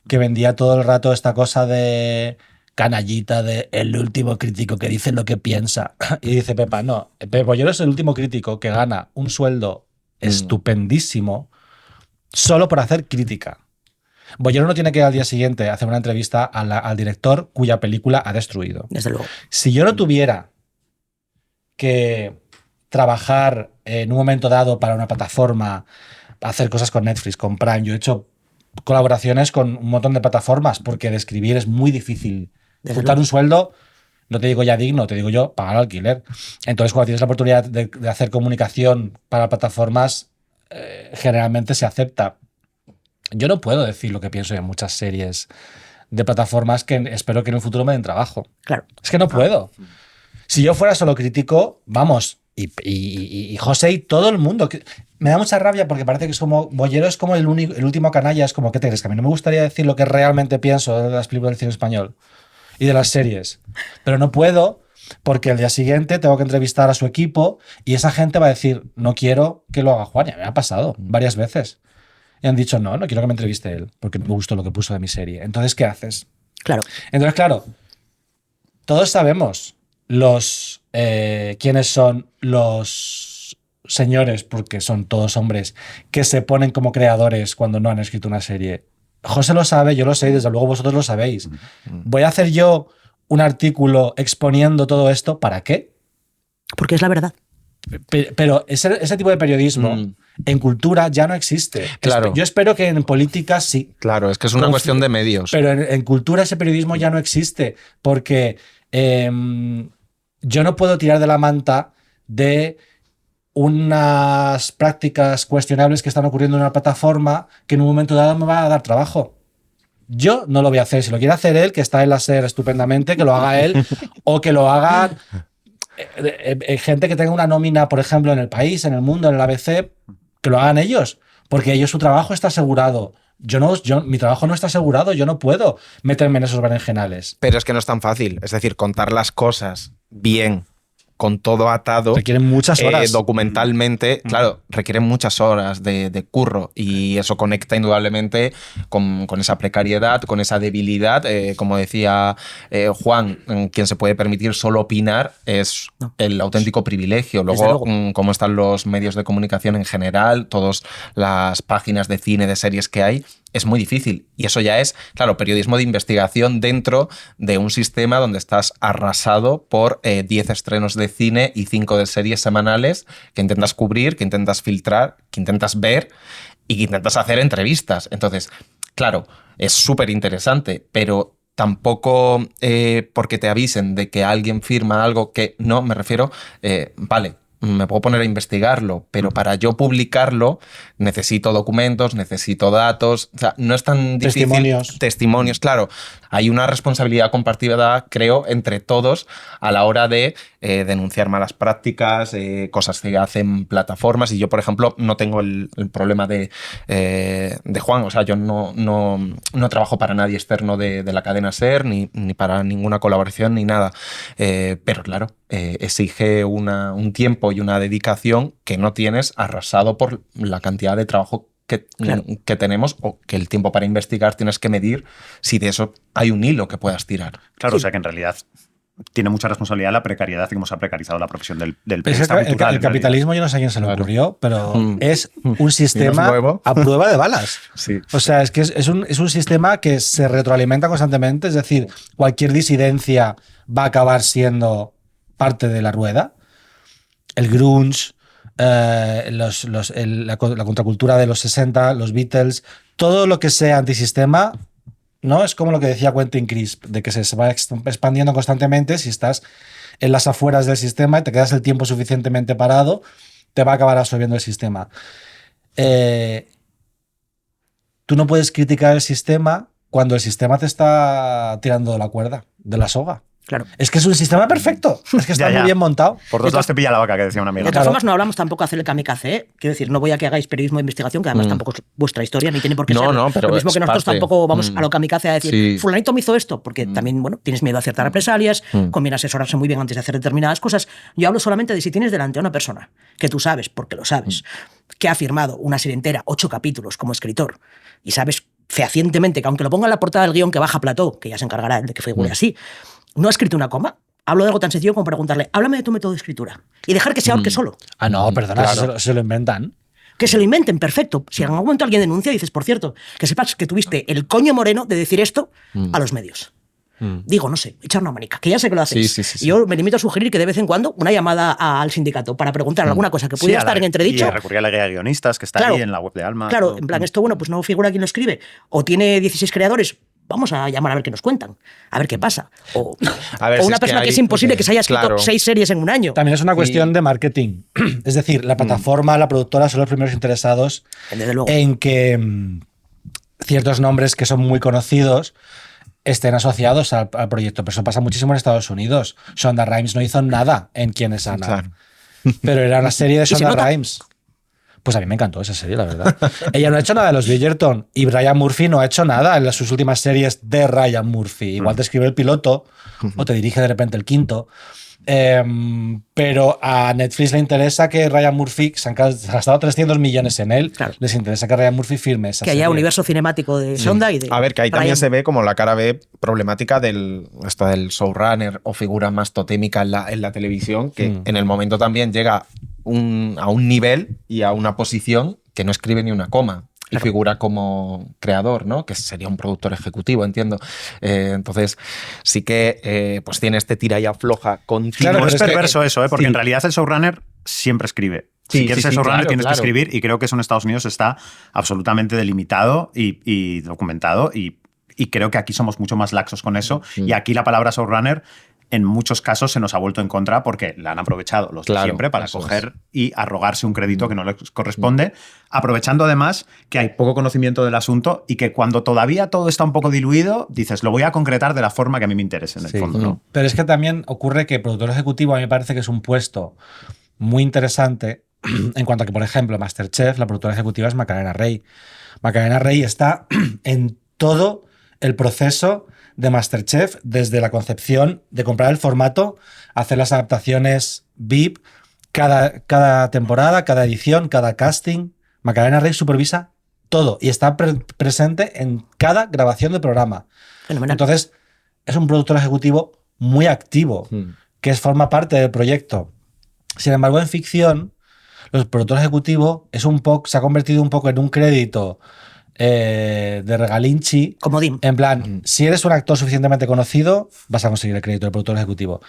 que vendía todo el rato esta cosa de canallita de el último crítico que dice lo que piensa. Y dice Pepa, no, Bollero es el último crítico que gana un sueldo estupendísimo solo por hacer crítica. Bollero no tiene que ir al día siguiente a hacer una entrevista al director cuya película ha destruido. Desde luego. Si yo no tuviera que trabajar en un momento dado para una plataforma, hacer cosas con Netflix, con Prime, yo he hecho colaboraciones con un montón de plataformas porque de escribir es muy difícil. Juntar un sueldo, no te digo ya digno, te digo yo pagar alquiler. Entonces, cuando tienes la oportunidad de hacer comunicación para plataformas, generalmente se acepta. Yo no puedo decir lo que pienso de muchas series de plataformas que espero que en el futuro me den trabajo. Claro. Es que no puedo. Si yo fuera solo crítico, vamos, y José y todo el mundo. Me da mucha rabia porque parece que es como Bollero es como el último canalla. Es como, ¿qué te crees? Que a mí no me gustaría decir lo que realmente pienso de las películas del cine español y de las series. Pero no puedo porque el día siguiente tengo que entrevistar a su equipo y esa gente va a decir, no quiero que lo haga Juan. Ya me ha pasado varias veces. Y han dicho, no quiero que me entreviste él porque no me gustó lo que puso de mi serie. Entonces, ¿qué haces? Claro. Entonces, claro, todos sabemos quiénes son los señores, porque son todos hombres, que se ponen como creadores cuando no han escrito una serie. José lo sabe, yo lo sé y desde luego vosotros lo sabéis. ¿Voy a hacer yo un artículo exponiendo todo esto? ¿Para qué? Porque es la verdad. Pero ese tipo de periodismo en cultura ya no existe. Claro. Yo espero que en política sí. Claro, es que es una cuestión de medios. Pero en cultura ese periodismo ya no existe porque yo no puedo tirar de la manta de unas prácticas cuestionables que están ocurriendo en una plataforma que en un momento dado me va a dar trabajo. Yo no lo voy a hacer. Si lo quiere hacer él, que está en la SER estupendamente, que lo haga él o que lo haga gente que tenga una nómina, por ejemplo, en El País, en El Mundo, en el ABC, que lo hagan ellos, porque ellos su trabajo está asegurado. Mi trabajo no está asegurado, yo no puedo meterme en esos berenjenales. Pero es que no es tan fácil. Es decir, contar las cosas bien, con todo atado. Requieren muchas horas. Documentalmente, claro, requieren muchas horas de curro y eso conecta indudablemente con esa precariedad, con esa debilidad. Como decía Juan, quien se puede permitir solo opinar es el auténtico privilegio. Luego, cómo están los medios de comunicación en general, todas las páginas de cine, de series que hay, es muy difícil. Y eso ya es, claro, periodismo de investigación dentro de un sistema donde estás arrasado por 10 estrenos de cine y 5 de series semanales que intentas cubrir, que intentas filtrar, que intentas ver y que intentas hacer entrevistas. Entonces, claro, es súper interesante, pero tampoco porque te avisen de que alguien firma algo que no, me refiero, vale, me puedo poner a investigarlo, pero para yo publicarlo necesito documentos, necesito datos. O sea, no es tan difícil. Testimonios, claro. Hay una responsabilidad compartida, creo, entre todos a la hora de denunciar malas prácticas, cosas que hacen plataformas. Y yo, por ejemplo, no tengo el problema de Juan. O sea, yo no trabajo para nadie externo de la cadena SER, ni para ninguna colaboración, ni nada. Pero claro, exige un tiempo y una dedicación que no tienes arrasado por la cantidad de trabajo que tenemos, o que el tiempo para investigar tienes que medir si de eso hay un hilo que puedas tirar. Claro, sí. O sea que en realidad tiene mucha responsabilidad la precariedad y cómo se ha precarizado la profesión del periodista cultural. El capitalismo, yo no sé a quién se le ocurrió, pero es un sistema a prueba de balas. Sí. O sea, es un sistema que se retroalimenta constantemente, es decir, cualquier disidencia va a acabar siendo parte de la rueda. El grunge, la contracultura de los 60, los Beatles, todo lo que sea antisistema, ¿no? Es como lo que decía Quentin Crisp, de que se va expandiendo constantemente. Si estás en las afueras del sistema y te quedas el tiempo suficientemente parado, te va a acabar absorbiendo el sistema. Tú no puedes criticar el sistema cuando el sistema te está tirando de la cuerda, de la soga. Claro. Es que es un sistema perfecto. Es que está muy bien montado. Por dos lados te pilla la vaca, que decía una amiga. De todas formas, no hablamos tampoco de hacerle kamikaze, ¿eh? Quiero decir, no voy a que hagáis periodismo de investigación, que además tampoco es vuestra historia, ni tiene por qué ser. pero lo mismo que nosotros parte. tampoco vamos a lo kamikaze a decir, Sí. fulanito me hizo esto, porque también, bueno, tienes miedo a ciertas represalias, conviene asesorarse muy bien antes de hacer determinadas cosas. Yo hablo solamente de si tienes delante a una persona que tú sabes, porque lo sabes, que ha firmado una serie entera, 8 capítulos como escritor, y sabes fehacientemente que aunque lo ponga en la portada del guión que baja Plató, que ya se encargará él de que figure así, no ha escrito una coma. Hablo de algo tan sencillo como preguntarle, háblame de tu método de escritura. Y dejar que se ahorque solo. Ah, no, perdona, Claro. se lo inventan. Que se lo inventen, perfecto. Si en algún momento alguien denuncia, dices, por cierto, que sepas que tuviste el coño moreno de decir esto a los medios. Digo, no sé, echar una manica, que ya sé que lo hacéis. Sí. Y yo me limito a sugerir que de vez en cuando una llamada al sindicato para preguntar alguna cosa que pudiera estar en entredicho. Y recurrir a la guía de guionistas, que está Claro. ahí en la web de Alma. Claro, todo. en plan, esto, bueno, pues no figura quién lo escribe. O tiene 16 creadores. Vamos a llamar a ver qué nos cuentan, a ver qué pasa. O, A ver, o si una es que persona que, hay- es imposible que se haya escrito claro. 6 series en un año. También es una cuestión de marketing. Es decir, la plataforma, la productora son los primeros interesados Desde luego. en que ciertos nombres que son muy conocidos estén asociados al proyecto. Pero eso pasa muchísimo en Estados Unidos. Shonda Rhimes no hizo nada en Quién es Ana. Claro. Pero era una serie de se Shonda nota? Rhimes. Pues a mí me encantó esa serie, la verdad. Ella no ha hecho nada de los Bridgerton y Ryan Murphy no ha hecho nada en sus últimas series de Ryan Murphy. Igual te escribe el piloto o te dirige de repente el quinto. Pero a Netflix le interesa que Ryan Murphy, se han gastado 300 millones en él, Claro. les interesa que Ryan Murphy firme esa Que serie. haya universo cinemático de Shonda y de. A ver, que ahí también Ryan. se ve como la cara B problemática del showrunner o figura más totémica en la televisión, que en el momento también llega a un nivel y a una posición que no escribe ni una coma. Y figura como creador, ¿no? Que sería un productor ejecutivo, entiendo. Entonces, sí que pues tiene este tira y afloja continuo. Claro, No pero es es que- perverso eso, porque sí. en realidad el showrunner siempre escribe. Sí, Si quieres sí, ser sí, showrunner claro, tienes claro. que escribir, y creo que eso en Estados Unidos está absolutamente delimitado y documentado, y creo que aquí somos mucho más laxos con eso, y aquí la palabra showrunner en muchos casos se nos ha vuelto en contra porque la han aprovechado los de Claro, siempre para eso coger y arrogarse un crédito que no les corresponde, aprovechando además que hay poco conocimiento del asunto y que cuando todavía todo está un poco diluido, dices, lo voy a concretar de la forma que a mí me interese en el Sí. fondo, ¿no? Pero es que también ocurre que productor ejecutivo a mí me parece que es un puesto muy interesante en cuanto a que, por ejemplo, Masterchef, la productora ejecutiva es Macarena Rey. Macarena Rey está en todo el proceso de Masterchef, desde la concepción de comprar el formato, hacer las adaptaciones VIP, cada temporada, cada edición, cada casting. Macarena Rey supervisa todo y está presente en cada grabación del programa. Fenomenal. Entonces, es un productor ejecutivo muy activo, que forma parte del proyecto. Sin embargo, en ficción, los productores ejecutivos se ha convertido un poco en un crédito de regalinchi. Comodín. En plan, si eres un actor suficientemente conocido, vas a conseguir el crédito del productor ejecutivo.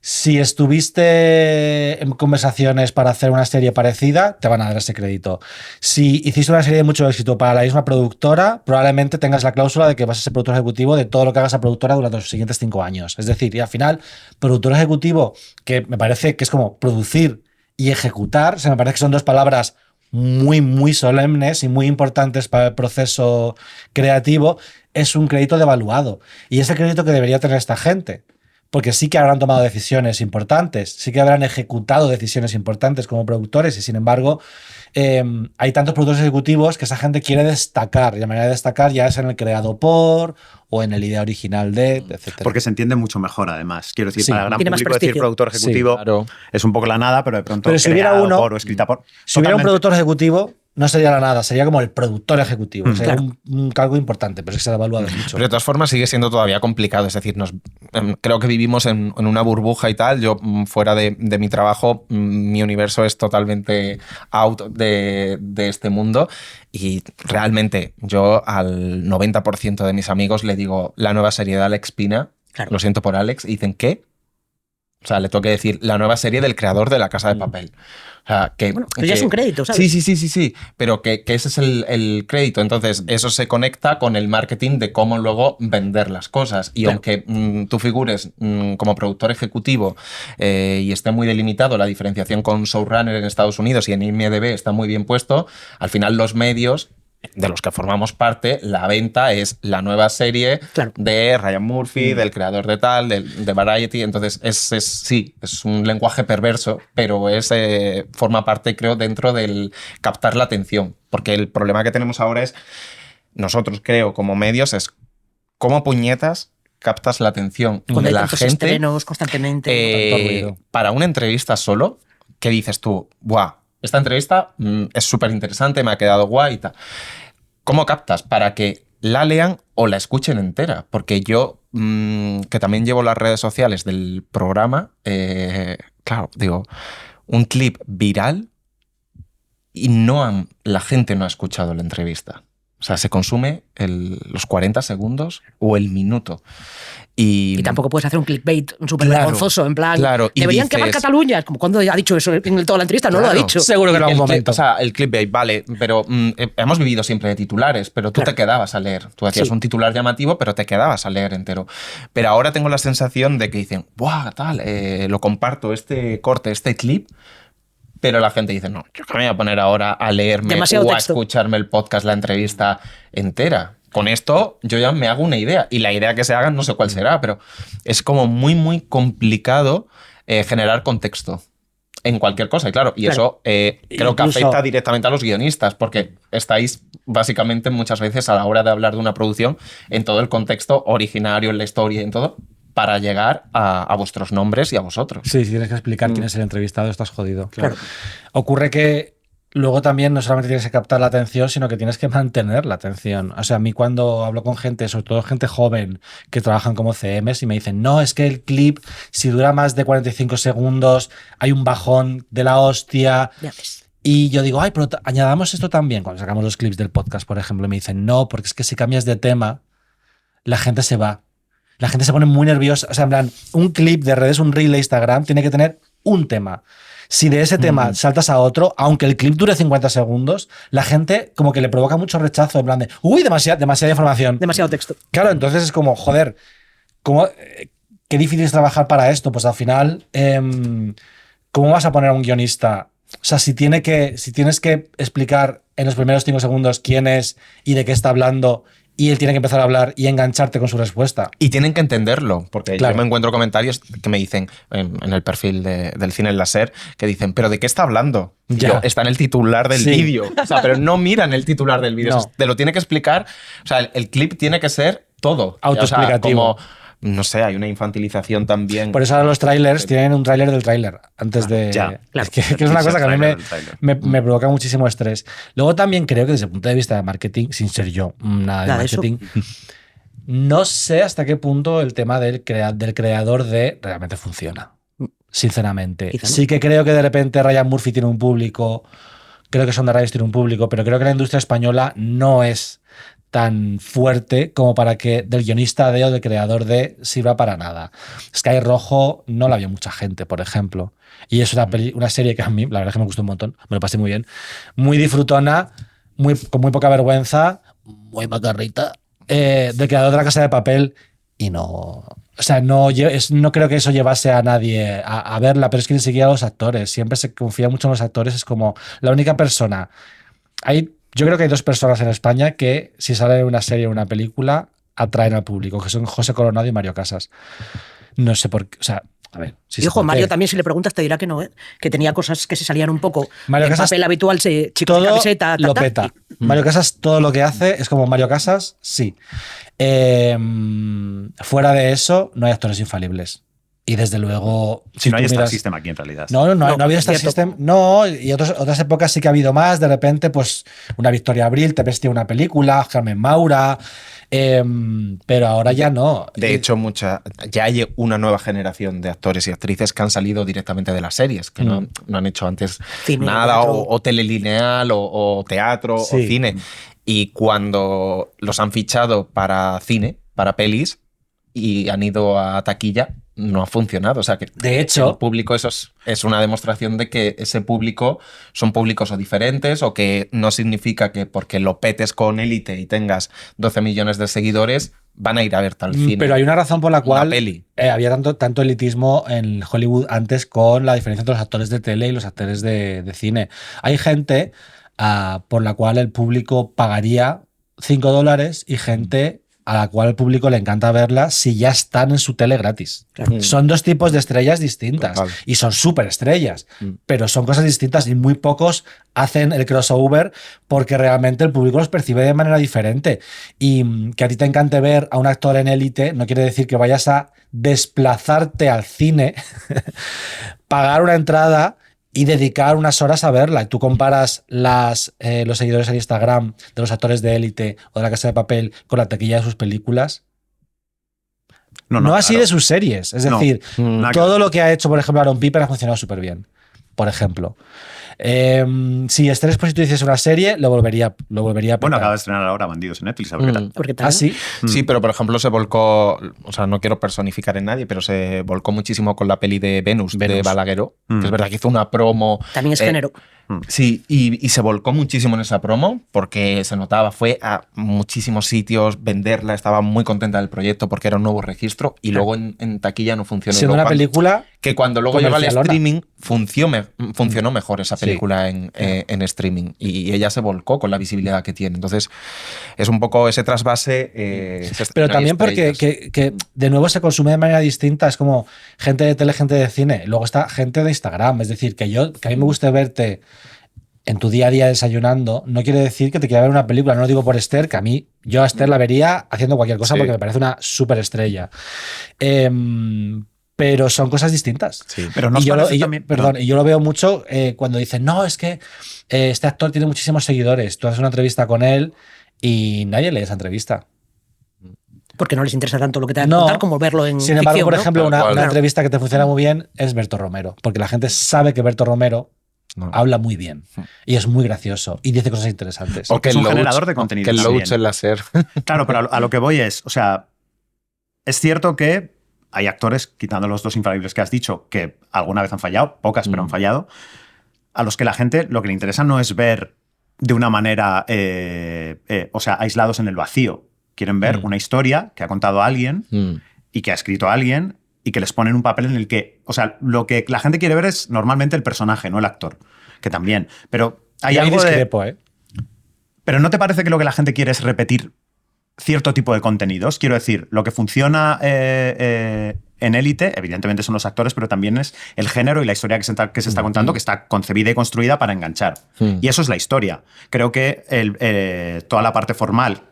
Si estuviste en conversaciones para hacer una serie parecida, te van a dar ese crédito. Si hiciste una serie de mucho éxito para la misma productora, probablemente tengas la cláusula de que vas a ser productor ejecutivo de todo lo que haga esa productora durante los siguientes 5 años. Es decir, y al final, productor ejecutivo, que me parece que es como producir y ejecutar, me parece que son dos palabras muy, muy solemnes y muy importantes para el proceso creativo, es un crédito devaluado. Y es el crédito que debería tener esta gente. Porque sí que habrán tomado decisiones importantes, sí que habrán ejecutado decisiones importantes como productores y sin embargo hay tantos productores ejecutivos que esa gente quiere destacar y la manera de destacar ya es en el creado por o en el idea original de, etcétera. Porque se entiende mucho mejor, además. Quiero decir, Sí. para el gran Tiene más público decir prestigio. productor ejecutivo Sí, claro. es un poco la nada, pero de pronto Pero si hubiera creado uno- por o escrita por... Si hubiera un Totalmente. productor ejecutivo, no sería la nada, sería como el productor ejecutivo. Sería Claro. un cargo importante, pero es que se ha devaluado mucho. Pero de todas formas sigue siendo todavía complicado. Es decir, creo que vivimos en una burbuja y tal. Yo, fuera de mi trabajo, mi universo es totalmente out de este mundo. Y realmente yo al 90% de mis amigos le digo la nueva serie de Alex Pina. Claro. Lo siento por Alex. Y dicen, ¿qué? O sea, le tengo que decir la nueva serie del creador de La Casa de Papel. O sea, que, Bueno, pero ya es un crédito, ¿sabes? Sí. Pero que ese es el crédito. Entonces, eso se conecta con el marketing de cómo luego vender las cosas. Y Claro. aunque tú figures como productor ejecutivo y esté muy delimitado la diferenciación con showrunner en Estados Unidos y en IMDb está muy bien puesto, al final los medios de los que formamos parte, la venta es la nueva serie Claro. de Ryan Murphy, del creador de tal, de Variety. Entonces, sí, es un lenguaje perverso, pero forma parte, creo, dentro del captar la atención. Porque el problema que tenemos ahora es, nosotros, creo, como medios, es cómo puñetas captas la atención Cuando de hay la tantos gente estrenos constantemente. tanto ruido. para una entrevista solo. ¿Qué dices tú? ¡Buah! Esta entrevista es súper interesante, me ha quedado guay y tal. ¿Cómo captas para que la lean o la escuchen entera? Porque yo, que también llevo las redes sociales del programa, claro, digo, un clip viral y la gente no ha escuchado la entrevista. O sea, se consume los 40 segundos o el minuto. Y tampoco puedes hacer un clickbait súper Claro, vergonzoso, en plan, claro, y deberían dices- quemar Cataluña. Es como cuando ha dicho eso en toda la entrevista, no lo ha Claro. dicho. Seguro que en algún momento. O sea, el clickbait, vale, pero hemos vivido siempre de titulares, pero tú Claro. te quedabas a leer. Tú hacías Sí. un titular llamativo, pero te quedabas a leer entero. Pero ahora tengo la sensación de que dicen, ¡buah, tal! Lo comparto, este corte, este clip. Pero la gente dice, no, yo que me voy a poner ahora a leerme Demasiado o a texto. escucharme el podcast, la entrevista entera. Con esto yo ya me hago una idea. Y la idea que se hagan no sé cuál será, pero es como muy, muy complicado generar contexto en cualquier cosa. Y claro, y Claro. eso creo que Incluso- afecta directamente a los guionistas, porque estáis básicamente muchas veces a la hora de hablar de una producción en todo el contexto originario, en la historia y en todo, para llegar a vuestros nombres y a vosotros. Sí, si tienes que explicar quién es el entrevistado, estás jodido. Claro. Ocurre que luego también no solamente tienes que captar la atención, sino que tienes que mantener la atención. O sea, a mí cuando hablo con gente, sobre todo gente joven, que trabajan como CMs y me dicen, no, es que el clip, si dura más de 45 segundos, hay un bajón de la hostia. Ya ves. Y yo digo, ay, pero añadamos esto también. Cuando sacamos los clips del podcast, por ejemplo, me dicen, no, porque es que si cambias de tema, la gente se va. La gente se pone muy nerviosa. O sea, en plan, un clip de redes, un reel de Instagram, tiene que tener un tema. Si de ese tema saltas a otro, aunque el clip dure 50 segundos, la gente como que le provoca mucho rechazo, en plan de, uy, demasiada información. Demasiado texto. Claro, entonces es como, joder, qué difícil es trabajar para esto. Pues al final, ¿cómo vas a poner a un guionista? O sea, si tienes que explicar en los primeros 5 segundos quién es y de qué está hablando, y él tiene que empezar a hablar y engancharte con su respuesta. Y tienen que entenderlo, porque Claro. yo me encuentro comentarios que me dicen en el perfil del Cine en Láser, que dicen, ¿pero de qué está hablando? Y Ya. yo, está en el titular del Sí. vídeo. O sea, pero no miran el titular del vídeo. No. O sea, te lo tiene que explicar. O sea, el clip tiene que ser todo. Autoexplicativo. O sea, como, no sé, hay una infantilización también. Por eso ahora los trailers tienen un tráiler del tráiler antes de... ya. Claro. que es una cosa que a mí Tráiler del tráiler. me provoca muchísimo estrés. Luego también creo que desde el punto de vista de marketing, sin ser yo nada de Nada de eso. marketing, no sé hasta qué punto el tema del creador de realmente funciona. Sinceramente. Quizá no. Sí que creo que de repente Ryan Murphy tiene un público, creo que Sonda Rhimes tiene un público, pero creo que la industria española no es tan fuerte como para que del guionista de o del creador de sirva para nada. Sky Rojo no la vio mucha gente, por ejemplo. Y es una serie que a mí, la verdad es que me gustó un montón, me lo pasé muy bien. Muy disfrutona, con muy poca vergüenza, muy macarrita, del creador de La Casa de Papel, y no... O sea, no creo que eso llevase a nadie a verla, pero es que ni siquiera a los actores. Siempre se confía mucho en los actores. Es como la única persona... Yo creo que hay 2 personas en España que, si sale una serie o una película, atraen al público, que son José Coronado y Mario Casas. No sé por qué. O sea, a ver. Y ojo, Mario también, si le preguntas, te dirá que no, ¿eh? Que tenía cosas que se salían un poco Mario en Casas papel habitual, chicos de todo camiseta, lo peta. Mario Casas, todo lo que hace es como Mario Casas, sí. Fuera de eso, no hay actores infalibles. Y desde luego. Si no hay tú Star miras- System aquí en realidad. No ha habido Star cierto. System. No, y otras épocas sí que ha habido más. De repente, pues, una Victoria Abril te vestía una película, Carmen Maura. Pero ahora ya no. De hecho, ya hay una nueva generación de actores y actrices que han salido directamente de las series, que no han hecho antes Cine, nada, teatro. o telelineal, o teatro, o Sí. cine. Y cuando los han fichado para cine, para pelis, y han ido a taquilla, no ha funcionado. O sea que De hecho- el público, eso es una demostración de que ese público son públicos o diferentes, o que no significa que porque lo petes con Élite y tengas 12 millones de seguidores, van a ir a ver tal cine. Pero hay una razón por la cual peli. había tanto elitismo en Hollywood antes con la diferencia entre los actores de tele y los actores de cine. Hay gente por la cual el público pagaría $5 y gente a la cual el público le encanta verla si ya están en su tele gratis. Claro. Son dos tipos de estrellas distintas. Total. Y son súper estrellas, pero son cosas distintas y muy pocos hacen el crossover porque realmente el público los percibe de manera diferente. Y que a ti te encante ver a un actor en élite no quiere decir que vayas a desplazarte al cine, pagar una entrada y dedicar unas horas a verla. Y tú comparas los seguidores en Instagram de los actores de élite o de La Casa de Papel con la taquilla de sus películas. No así claro. de sus series. Es No, decir, nada que todo ver. lo que ha hecho, por ejemplo, Aaron Piper ha funcionado súper bien. Por ejemplo. Si Esther Exposito hiciese una serie, lo volvería a Bueno, petar. acaba de estrenar ahora Bandidos en Netflix, a ver qué tal. Porque tal. ¿Ah, sí? Sí, pero por ejemplo se volcó, o sea, no quiero personificar en nadie, pero se volcó muchísimo con la peli de Venus. De Balagueró, que es verdad que hizo una promo. También es género. Sí, y se volcó muchísimo en esa promo porque se notaba, fue a muchísimos sitios, venderla, estaba muy contenta del proyecto porque era un nuevo registro y luego en taquilla no funcionó. Siendo una película que cuando luego llegó al comercialona. streaming funcionó mejor esa película en streaming y ella se volcó con la visibilidad que tiene. Entonces es un poco ese trasvase. Pero también porque que de nuevo se consume de manera distinta. Es como gente de tele, gente de cine. Luego está gente de Instagram. Es decir, que a mí me guste verte en tu día a día desayunando, no quiere decir que te quiera ver una película. No lo digo por Esther, que yo a Esther la vería haciendo cualquier cosa porque me parece una súper estrella. Pero son cosas distintas. Sí. Pero no Y os yo, parece y yo- también- perdón, y yo lo veo mucho cuando dicen, no, es que este actor tiene muchísimos seguidores. Tú haces una entrevista con él y nadie lee esa entrevista. Porque no les interesa tanto lo que te van a No. contar como verlo en Sin embargo, ficción, por ¿no? ejemplo, Tal una cual. entrevista que te funciona muy bien es Berto Romero, porque la gente sabe que Berto Romero habla muy bien y es muy gracioso y dice cosas interesantes. O que es un el generador Loach- de contenido Que el también. Loach en la SER. Claro, pero a lo que voy es, o sea, es cierto que hay actores, quitando los dos infalibles que has dicho, que alguna vez han fallado, pocas, pero han fallado, a los que la gente lo que le interesa no es ver de una manera, o sea, aislados en el vacío. Quieren ver una historia que ha contado alguien y que ha escrito alguien y que les ponen un papel en el que, o sea, lo que la gente quiere ver es normalmente el personaje, no el actor, que también. Pero hay Yo ahí algo de... discrepo, ¿eh? Pero ¿no te parece que lo que la gente quiere es repetir cierto tipo de contenidos? Quiero decir, lo que funciona en Élite, evidentemente son los actores, pero también es el género y la historia que se está contando, que está concebida y construida para enganchar. Y eso es la historia. Creo que toda la parte formal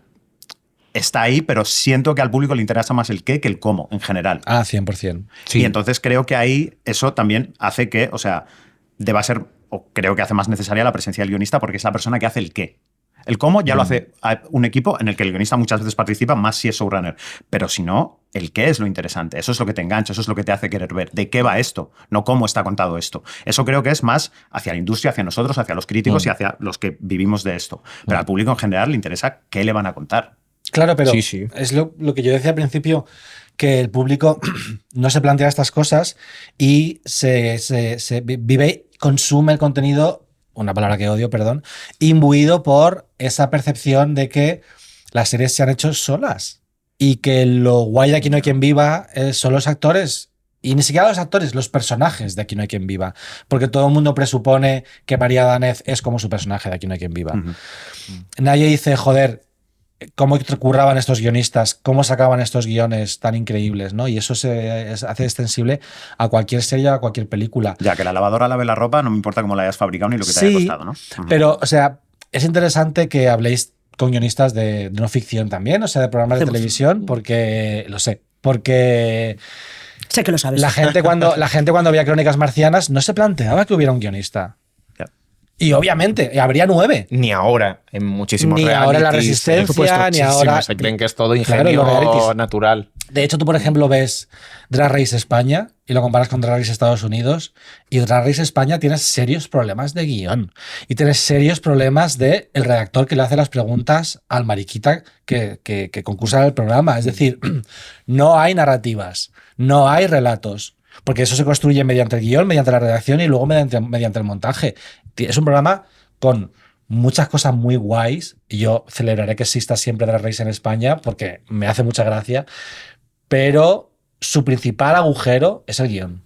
está ahí, pero siento que al público le interesa más el qué que el cómo, en general. Ah, 100%. Sí. Y entonces creo que ahí eso también hace que, o sea, deba ser, o creo que hace más necesaria la presencia del guionista porque es la persona que hace el qué. El cómo ya lo hace un equipo en el que el guionista muchas veces participa, más si es showrunner. Pero si no, el qué es lo interesante. Eso es lo que te engancha, eso es lo que te hace querer ver. ¿De qué va esto? No cómo está contado esto. Eso creo que es más hacia la industria, hacia nosotros, hacia los críticos y hacia los que vivimos de esto. Pero al público en general le interesa qué le van a contar. Claro, pero Sí. es lo que yo decía al principio, que el público no se plantea estas cosas y se vive, consume el contenido, una palabra que odio, perdón, imbuido por esa percepción de que las series se han hecho solas y que lo guay de Aquí no hay quien viva son los actores. Y ni siquiera los actores, los personajes de Aquí no hay quien viva. Porque todo el mundo presupone que María Danez es como su personaje de Aquí no hay quien viva. Nadie dice, joder, cómo curraban estos guionistas, cómo sacaban estos guiones tan increíbles, ¿no? Y eso se hace extensible a cualquier serie, a cualquier película. Ya que la lavadora lave la ropa, no me importa cómo la hayas fabricado ni lo que te haya costado, ¿no? Pero, o sea, es interesante que habléis con guionistas de no ficción también, o sea, de programas de televisión, porque, lo sé, porque Sé que lo sabes. la gente cuando veía Crónicas Marcianas no se planteaba que hubiera un guionista. Ya. Y obviamente, habría 9. Ni ahora, en muchísimos Ni ahora en La realities, Resistencia, por supuesto, ni muchísimos. ahora- Se creen que es todo Claro, ingenio los realities. natural. De hecho, tú, por ejemplo, ves Drag Race España y lo comparas con Drag Race Estados Unidos, y Drag Race España tiene serios problemas de guión. Y tiene serios problemas de el redactor que le hace las preguntas al mariquita que concursa en el programa. Es decir, no hay narrativas, no hay relatos, porque eso se construye mediante el guión, mediante la redacción y luego mediante el montaje. Es un programa con muchas cosas muy guays, y yo celebraré que exista siempre Drag Race en España porque me hace mucha gracia, pero su principal agujero es el guión.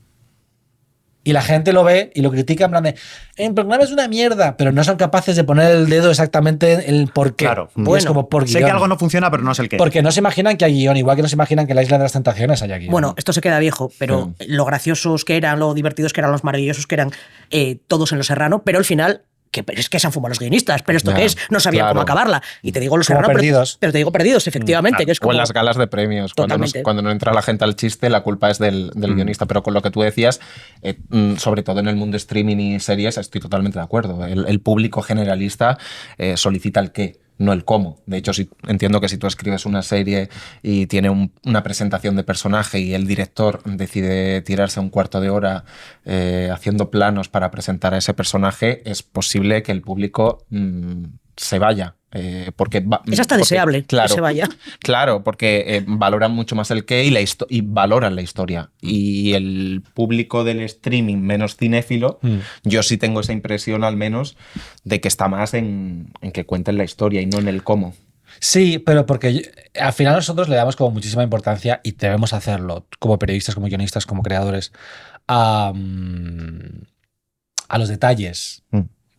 Y la gente lo ve y lo critica en plan de el programa es una mierda, pero no son capaces de poner el dedo exactamente en el por qué. Claro. Y es como por Sé guión. que algo no funciona, pero no sé el qué. Porque no se imaginan que hay guión, igual que no se imaginan que en la Isla de las Tentaciones haya guión. Bueno, esto se queda viejo, pero lo graciosos que eran, lo divertidos que eran, los maravillosos que eran todos en Los Serrano, pero al final... Pero es que se han fumado los guionistas, pero ¿esto qué es? No sabían cómo acabarla. Y te digo Los Como Serrano, Perdidos. pero te digo Perdidos, efectivamente. Que es como... O en las galas de premios, cuando no entra la gente al chiste, la culpa es del guionista. Pero con lo que tú decías, sobre todo en el mundo streaming y series, estoy totalmente de acuerdo. El público generalista solicita el qué, no el cómo. De hecho, entiendo que si tú escribes una serie y tiene una presentación de personaje y el director decide tirarse un cuarto de hora haciendo planos para presentar a ese personaje, es posible que el público se vaya. Es hasta deseable que se vaya. Claro, porque valoran mucho más el qué y valoran la historia. Y el público del streaming menos cinéfilo, yo sí tengo esa impresión al menos de que está más en que cuenten la historia y no en el cómo. Sí, pero porque al final nosotros le damos como muchísima importancia y debemos hacerlo como periodistas, como guionistas, como creadores a los detalles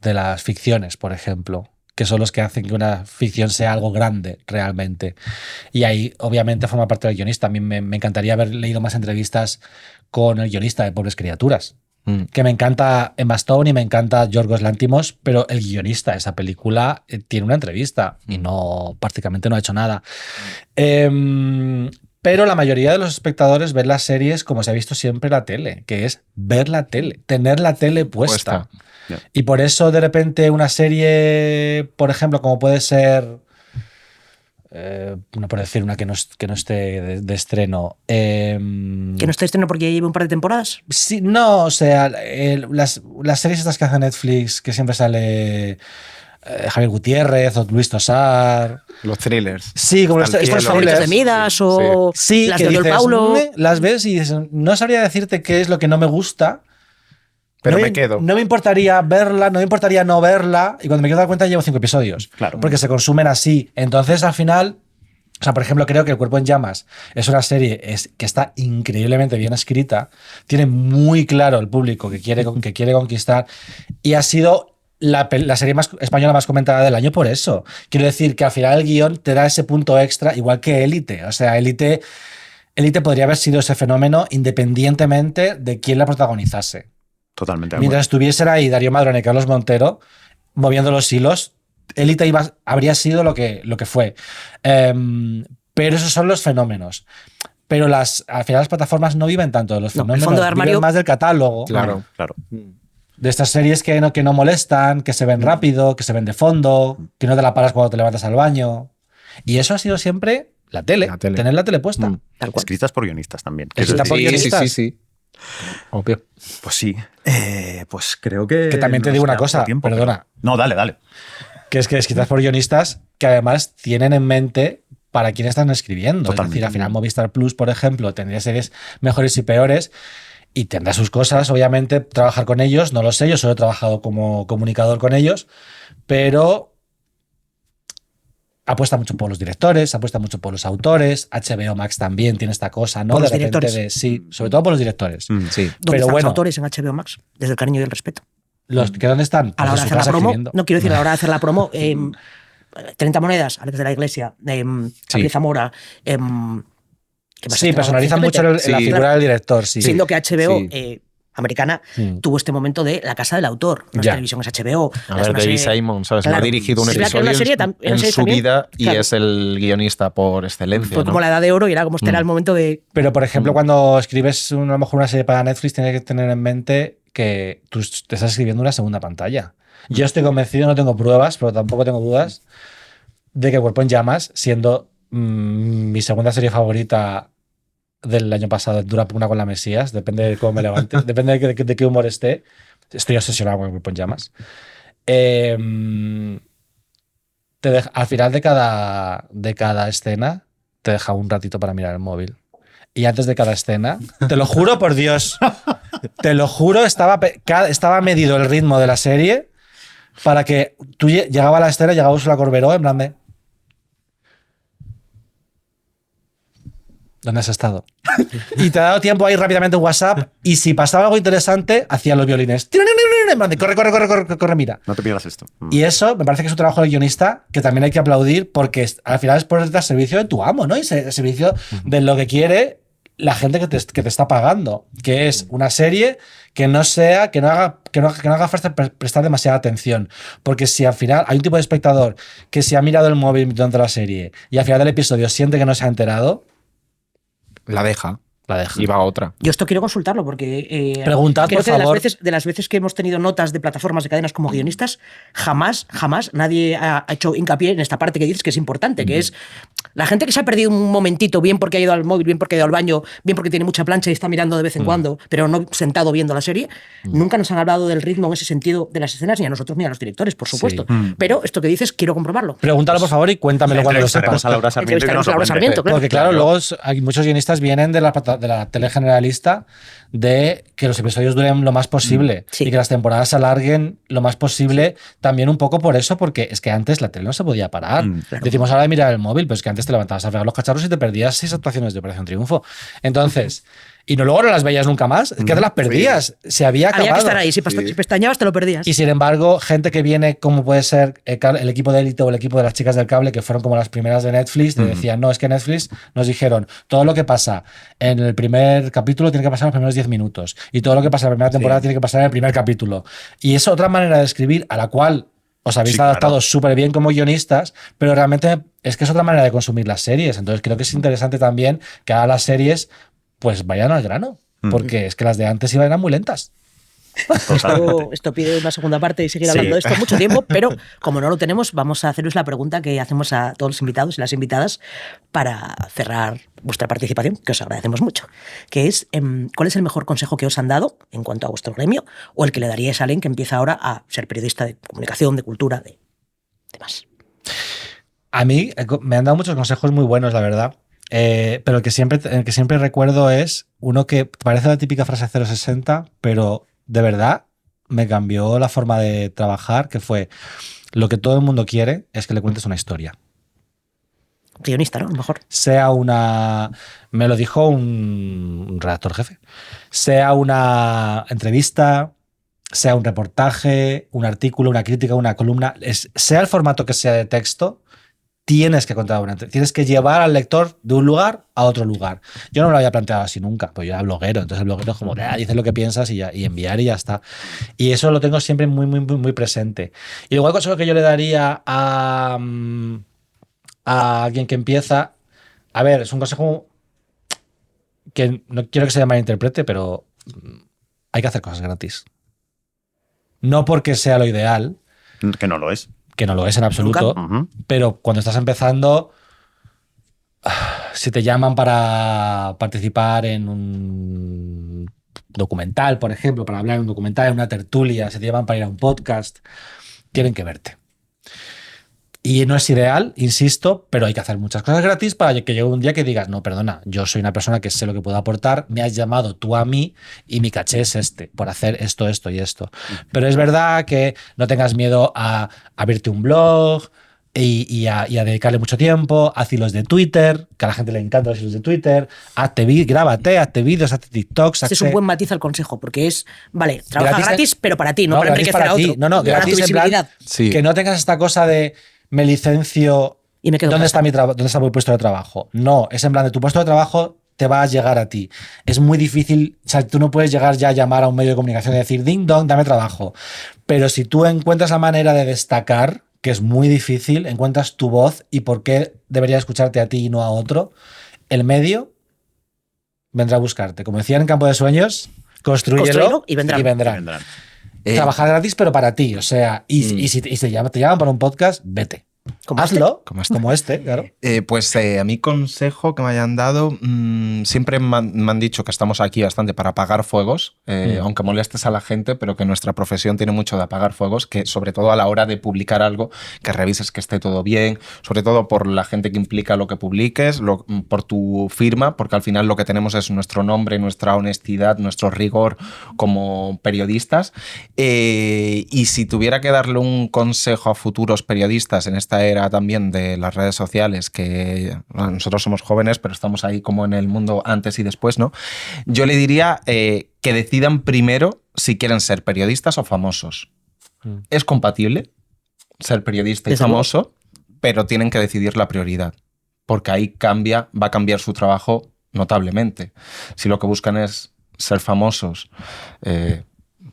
de las ficciones, por ejemplo, que son los que hacen que una ficción sea algo grande realmente. Y ahí, obviamente, forma parte del guionista. A mí me encantaría haber leído más entrevistas con el guionista de Pobres Criaturas, que me encanta Emma Stone y me encanta Yorgos Lanthimos, pero el guionista de esa película tiene una entrevista y prácticamente no ha hecho nada. Pero la mayoría de los espectadores ven las series como se ha visto siempre la tele, que es ver la tele, tener la tele puesta. Yeah. Y por eso de repente una serie, por ejemplo, como puede ser, no por decir una que no esté de estreno. ¿Que no esté de estreno porque ya lleva un par de temporadas? Sí, no, o sea, las series estas que hace Netflix, que siempre sale Javier Gutiérrez o Luis Tosar. Los thrillers. Sí, como estos Favoritas de Midas o sí, las que de Oriol dices, Paulo. las ves y dices, no sabría decirte qué es lo que no me gusta. Pero no me quedo. No me importaría verla, no me importaría no verla. Y cuando me quiero dar cuenta llevo 5 episodios. Claro. Porque se consumen así. Entonces, al final... O sea, por ejemplo, creo que El Cuerpo en Llamas es una serie que está increíblemente bien escrita. Tiene muy claro el público que quiere conquistar. Y ha sido la serie española más comentada del año por eso. Quiero decir que al final el guión te da ese punto extra, igual que Élite. O sea, Élite podría haber sido ese fenómeno independientemente de quién la protagonizase. Totalmente. Mientras estuviesen ahí Darío Madrón y Carlos Montero moviendo los hilos, Élite habría sido lo que fue. Pero esos son los fenómenos. Pero al final las plataformas no viven tanto de los fenómenos, el fondo de armario, viven más del catálogo. Claro. De estas series que no molestan, que se ven rápido, que se ven de fondo, que no te la paras cuando te levantas al baño. Y eso ha sido siempre la tele. Tener la tele puesta. Tal cual. Escritas por guionistas también. Escritas por guionistas. Sí. Obvio. Pues sí. Pues creo que... Que también te digo una cosa, perdona. No, dale. Que es que escritas por guionistas que además tienen en mente para quién están escribiendo. Totalmente. Es decir, al final Movistar Plus, por ejemplo, tendría series mejores y peores y tendrá sus cosas, obviamente, trabajar con ellos, no lo sé, yo solo he trabajado como comunicador con ellos, pero apuesta mucho por los directores, apuesta mucho por los autores, HBO Max también tiene esta cosa, ¿no? Por los de repente directores. Sí, sobre todo por los directores. Sí. ¿Dónde Pero están bueno, los autores en HBO Max? Desde el cariño y el respeto. ¿Que dónde están? A la hora Pues de en su hacer la casa promo, escribiendo. no quiero decir a la hora de hacer la promo, 30 monedas, Alex de la Iglesia, Javier Zamora. ¿qué más Sí, está? personalizan mucho la figura del director, sí. Siendo que HBO Sí. americana tuvo este momento de la casa del autor. No es Ya. televisión, es HBO. A es ver, una David serie- Simon, ¿sabes? Claro. No ha dirigido un Sí, claro, que episodio una serie en serie su también, vida y claro. es el guionista por excelencia. Fue ¿no? como la edad de oro y era como este era el momento de... Pero, por ejemplo, cuando escribes a lo mejor una serie para Netflix, tienes que tener en mente que tú te estás escribiendo una segunda pantalla. Yo estoy convencido, no tengo pruebas, pero tampoco tengo dudas, de que Cuerpo en Llamas, siendo mi segunda serie favorita del año pasado, dura una con la Mesías, depende de cómo me levante, depende de qué humor esté, estoy obsesionado con Cuerpo en Llamas. Al final de cada escena te deja un ratito para mirar el móvil. Y antes de cada escena, te lo juro por Dios, te lo juro, estaba medido el ritmo de la serie para que tú llegaba a la escena, llegaba Úrsula Corberó en plan de... ¿Dónde has estado? Y te ha dado tiempo ahí rápidamente en WhatsApp y si pasaba algo interesante, hacían los violines. Corre, mira. No te pierdas esto. Y eso me parece que es un trabajo del guionista que también hay que aplaudir porque al final es ponerte al servicio de tu amo, ¿no? Y al servicio de lo que quiere la gente que te está pagando, que es una serie que no haga falta prestar demasiada atención, porque si al final hay un tipo de espectador que se ha mirado el móvil durante la serie y al final del episodio siente que no se ha enterado, la deja y va a otra. Yo esto quiero consultarlo porque preguntad, creo por que favor. De las veces que hemos tenido notas de plataformas de cadenas como guionistas, jamás nadie ha hecho hincapié en esta parte que dices que es importante, que es la gente que se ha perdido un momentito, bien porque ha ido al móvil, bien porque ha ido al baño, bien porque tiene mucha plancha y está mirando de vez en cuando, pero no sentado viendo la serie. Nunca nos han hablado del ritmo en ese sentido de las escenas, ni a nosotros ni a los directores, por supuesto. Pero esto que dices, quiero comprobarlo. Pregúntalo, por favor, y cuéntamelo cuando lo sepas. A Laura Sarmiento, Entrevistaremos a Laura Sarmiento, claro. Porque claro, luego hay muchos guionistas vienen de la tele generalista de que los episodios duren lo más posible y que las temporadas se alarguen lo más posible, también un poco por eso, porque es que antes la tele no se podía parar. Claro. Decimos ahora de mirar el móvil, pero es que antes te levantabas a fregar los cacharros y te perdías 6 actuaciones de Operación Triunfo. Entonces, y luego no las veías nunca más, es que te las perdías, se había acabado. Había que estar ahí, si pestañabas te lo perdías. Y sin embargo, gente que viene, como puede ser el equipo de Élite o el equipo de las chicas del cable, que fueron como las primeras de Netflix, te decían, no, es que Netflix nos dijeron, todo lo que pasa en el primer capítulo tiene que pasar en los primeros 10 minutos, y todo lo que pasa en la primera temporada tiene que pasar en el primer capítulo. Y es otra manera de escribir a la cual os habéis adaptado súper bien como guionistas, pero realmente es que es otra manera de consumir las series. Entonces creo que es interesante también que ahora las series pues vayan al grano, porque es que las de antes eran muy lentas. Esto pide una segunda parte y seguir hablando de esto mucho tiempo, pero como no lo tenemos, vamos a haceros la pregunta que hacemos a todos los invitados y las invitadas para cerrar vuestra participación, que os agradecemos mucho, que es ¿cuál es el mejor consejo que os han dado en cuanto a vuestro gremio o el que le daríais a alguien que empieza ahora a ser periodista de comunicación, de cultura, de demás? A mí me han dado muchos consejos muy buenos, la verdad. Pero el que siempre recuerdo es uno que parece la típica frase 060, pero de verdad me cambió la forma de trabajar, que fue: lo que todo el mundo quiere es que le cuentes una historia. Guionista, ¿no? A lo mejor. Sea una... Me lo dijo un redactor jefe. Sea una entrevista, sea un reportaje, un artículo, una crítica, una columna, sea el formato que sea de texto, tienes que contar tienes que llevar al lector de un lugar a otro lugar. Yo no me lo había planteado así nunca, pues yo era bloguero, entonces el bloguero es como, dices lo que piensas y enviar y ya está. Y eso lo tengo siempre muy, muy, muy, muy presente. Y luego el consejo que yo le daría a alguien que empieza, a ver, es un consejo que no quiero que se malinterprete, pero hay que hacer cosas gratis. No porque sea lo ideal. Que no lo es. Que no lo es en absoluto, pero cuando estás empezando, si te llaman para participar en un documental, por ejemplo, para hablar en un documental, en una tertulia, si te llaman para ir a un podcast, tienen que verte. Y no es ideal, insisto, pero hay que hacer muchas cosas gratis para que llegue un día que digas, no, perdona, yo soy una persona que sé lo que puedo aportar, me has llamado tú a mí y mi caché es por hacer esto, esto y esto. Pero es verdad que no tengas miedo a abrirte un blog y a dedicarle mucho tiempo, haz hilos de Twitter, que a la gente le encantan los hilos de Twitter, grábate, hazte vídeos, hazte TikToks. Este es un buen matiz al consejo, porque es, vale, trabaja gratis, pero para ti, no para enriquecer para a otro. Ti. No, gratis en plan, que no tengas esta cosa de me licencio y me quedo ¿dónde está mi puesto de trabajo? No, es en plan de tu puesto de trabajo te va a llegar a ti. Es muy difícil, o sea, tú no puedes llegar ya a llamar a un medio de comunicación y decir ding dong, dame trabajo. Pero si tú encuentras la manera de destacar, que es muy difícil, encuentras tu voz y por qué debería escucharte a ti y no a otro, el medio vendrá a buscarte. Como decían en Campo de Sueños, construyelo y vendrán. Trabajar gratis, pero para ti. O sea, y si te llaman para un podcast, vete. Hazlo, como este, claro. Pues a mi consejo que me hayan dado, siempre me han dicho que estamos aquí bastante para apagar fuegos, aunque molestes a la gente, pero que nuestra profesión tiene mucho de apagar fuegos, que sobre todo a la hora de publicar algo, que revises que esté todo bien, sobre todo por la gente que implica lo que publiques, por tu firma, porque al final lo que tenemos es nuestro nombre, nuestra honestidad, nuestro rigor como periodistas. Y si tuviera que darle un consejo a futuros periodistas en esta era era también de las redes sociales, que bueno, nosotros somos jóvenes, pero estamos ahí como en el mundo antes y después, ¿no? Yo le diría que decidan primero si quieren ser periodistas o famosos. Es compatible ser periodista y famoso, pero tienen que decidir la prioridad, porque ahí va a cambiar su trabajo notablemente. Si lo que buscan es ser famosos,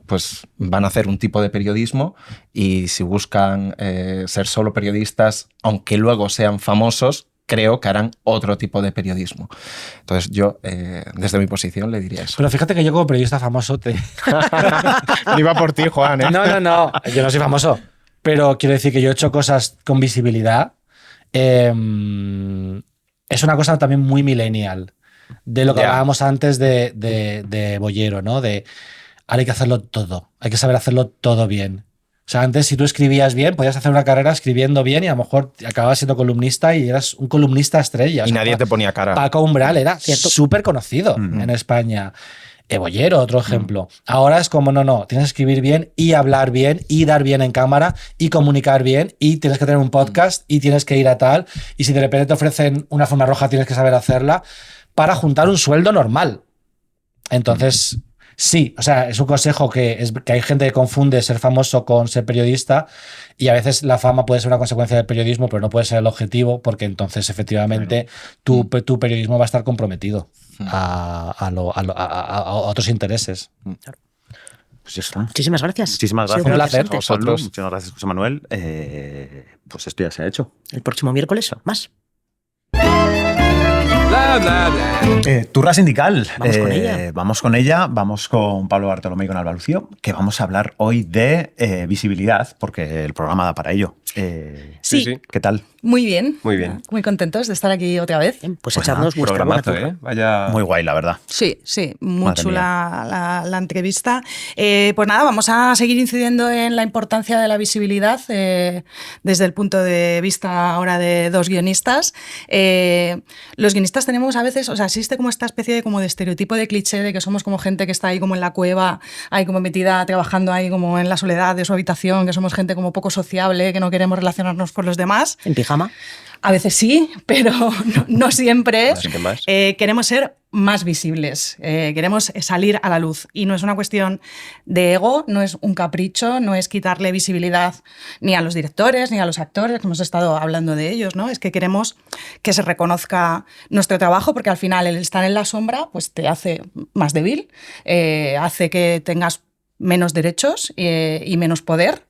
pues van a hacer un tipo de periodismo, y si buscan ser solo periodistas, aunque luego sean famosos, creo que harán otro tipo de periodismo. Entonces yo, desde mi posición, le diría eso. Pero fíjate que yo como periodista famoso Iba por ti, Juan, ¿eh? No, yo no soy famoso. Pero quiero decir que yo he hecho cosas con visibilidad. Es una cosa también muy millennial. De lo que hablábamos antes de Bollero, ¿no? Ahora hay que hacerlo todo. Hay que saber hacerlo todo bien. O sea, antes si tú escribías bien, podías hacer una carrera escribiendo bien y a lo mejor acababas siendo columnista y eras un columnista estrella. Y nadie te ponía cara. Paco Umbral era súper conocido en España. Bollero, otro ejemplo. Ahora es como, no, tienes que escribir bien y hablar bien y dar bien en cámara y comunicar bien y tienes que tener un podcast y tienes que ir a tal, y si de repente te ofrecen una forma roja tienes que saber hacerla para juntar un sueldo normal. Entonces, sí, o sea, es un consejo que hay gente que confunde ser famoso con ser periodista, y a veces la fama puede ser una consecuencia del periodismo, pero no puede ser el objetivo, porque entonces efectivamente tu periodismo va a estar comprometido a otros intereses. Pues ya está. Muchísimas gracias. Muchísimas Ha sido gracias. muy placer. interesante. Vosotros. Muchas gracias, José Manuel. Pues esto ya se ha hecho. El próximo miércoles, más. Bla, bla, bla. Turra sindical. Vamos con ella. Vamos con ella. Vamos con Pablo Bartolomé y con Alba Lucio, que vamos a hablar hoy de visibilidad, porque el programa da para ello. Sí. ¿Qué tal? Muy bien. Muy bien. Muy contentos de estar aquí otra vez. Bien, pues Pues echarnos vuestra buena Programazo, turra. ¿eh? Vaya. Muy guay, la verdad. Sí, muy Madre chula la entrevista. Pues nada, vamos a seguir incidiendo en la importancia de la visibilidad desde el punto de vista ahora de dos guionistas. Los guionistas tenemos a veces, o sea, existe como esta especie de, como de estereotipo de cliché de que somos como gente que está ahí como en la cueva, ahí como metida, trabajando ahí como en la soledad de su habitación, que somos gente como poco sociable, que no queremos relacionarnos con los demás. En pijama. A veces sí, pero no siempre. Así que más. Queremos ser más visibles, queremos salir a la luz. Y no es una cuestión de ego, no es un capricho, no es quitarle visibilidad ni a los directores ni a los actores, que hemos estado hablando de ellos, ¿no? Es que queremos que se reconozca nuestro trabajo, porque al final el estar en la sombra pues te hace más débil, hace que tengas menos derechos y menos poder.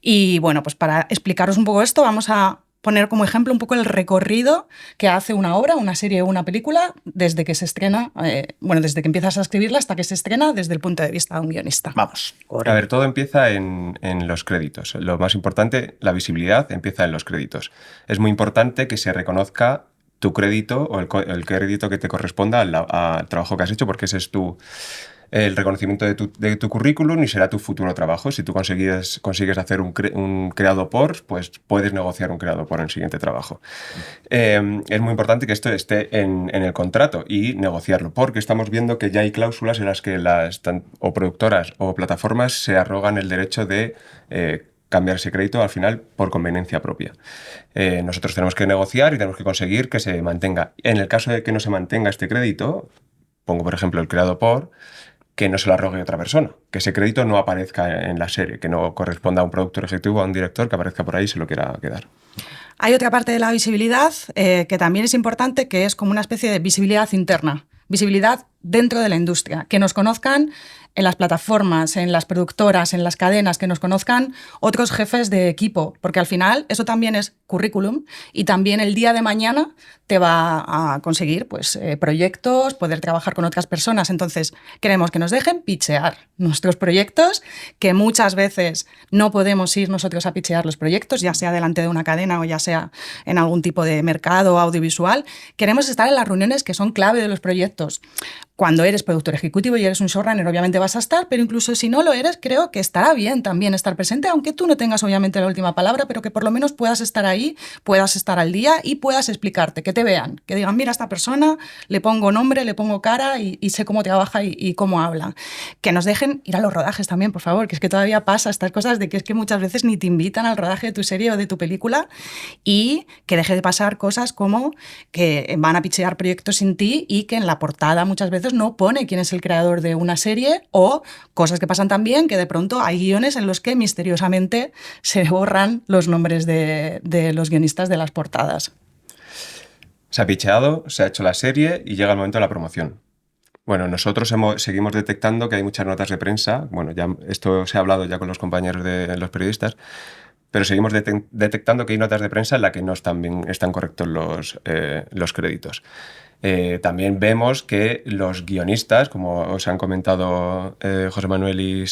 Y bueno, pues para explicaros un poco esto, vamos a poner como ejemplo un poco el recorrido que hace una obra, una serie o una película desde que se estrena, desde que empiezas a escribirla hasta que se estrena desde el punto de vista de un guionista. Vamos. A ver, todo empieza en los créditos. Lo más importante, la visibilidad, empieza en los créditos. Es muy importante que se reconozca tu crédito o el crédito que te corresponda al trabajo que has hecho, porque ese es el reconocimiento de tu currículum y será tu futuro trabajo. Si tú consigues hacer un creado por, pues puedes negociar un creado por en el siguiente trabajo. Es muy importante que esto esté en el contrato y negociarlo, porque estamos viendo que ya hay cláusulas en las que o productoras o plataformas se arrogan el derecho de cambiar ese crédito al final por conveniencia propia. Nosotros tenemos que negociar y tenemos que conseguir que se mantenga. En el caso de que no se mantenga este crédito, pongo por ejemplo el creado por, que no se lo arrogue otra persona, que ese crédito no aparezca en la serie, que no corresponda a un productor ejecutivo o a un director que aparezca por ahí y se lo quiera quedar. Hay otra parte de la visibilidad que también es importante, que es como una especie de visibilidad interna, visibilidad dentro de la industria, que nos conozcan en las plataformas, en las productoras, en las cadenas, que nos conozcan otros jefes de equipo, porque al final eso también es currículum y también el día de mañana te va a conseguir pues, proyectos, poder trabajar con otras personas. Entonces, queremos que nos dejen pitchear nuestros proyectos, que muchas veces no podemos ir nosotros a pitchear los proyectos, ya sea delante de una cadena o ya sea en algún tipo de mercado audiovisual. Queremos estar en las reuniones que son clave de los proyectos. Cuando eres productor ejecutivo y eres un showrunner, obviamente vas a estar, pero incluso si no lo eres, creo que estará bien también estar presente, aunque tú no tengas obviamente la última palabra, pero que por lo menos puedas estar ahí, puedas estar al día y puedas explicarte, que te vean, que digan, mira, a esta persona le pongo nombre, le pongo cara y sé cómo trabaja y cómo habla. Que nos dejen ir a los rodajes también, por favor, que es que todavía pasa estas cosas de que es que muchas veces ni te invitan al rodaje de tu serie o de tu película, y que deje de pasar cosas como que van a pichear proyectos sin ti y que en la portada muchas veces no pone quién es el creador de una serie, o cosas que pasan también que de pronto hay guiones en los que misteriosamente se borran los nombres de los guionistas de las portadas. Se ha picheado, se ha hecho la serie y llega el momento de la promoción. Bueno, nosotros seguimos detectando que hay muchas notas de prensa. Bueno, ya esto se ha hablado ya con los compañeros de los periodistas, pero seguimos detectando que hay notas de prensa en las que no están correctos los créditos. También vemos que los guionistas, como os han comentado José Manuel y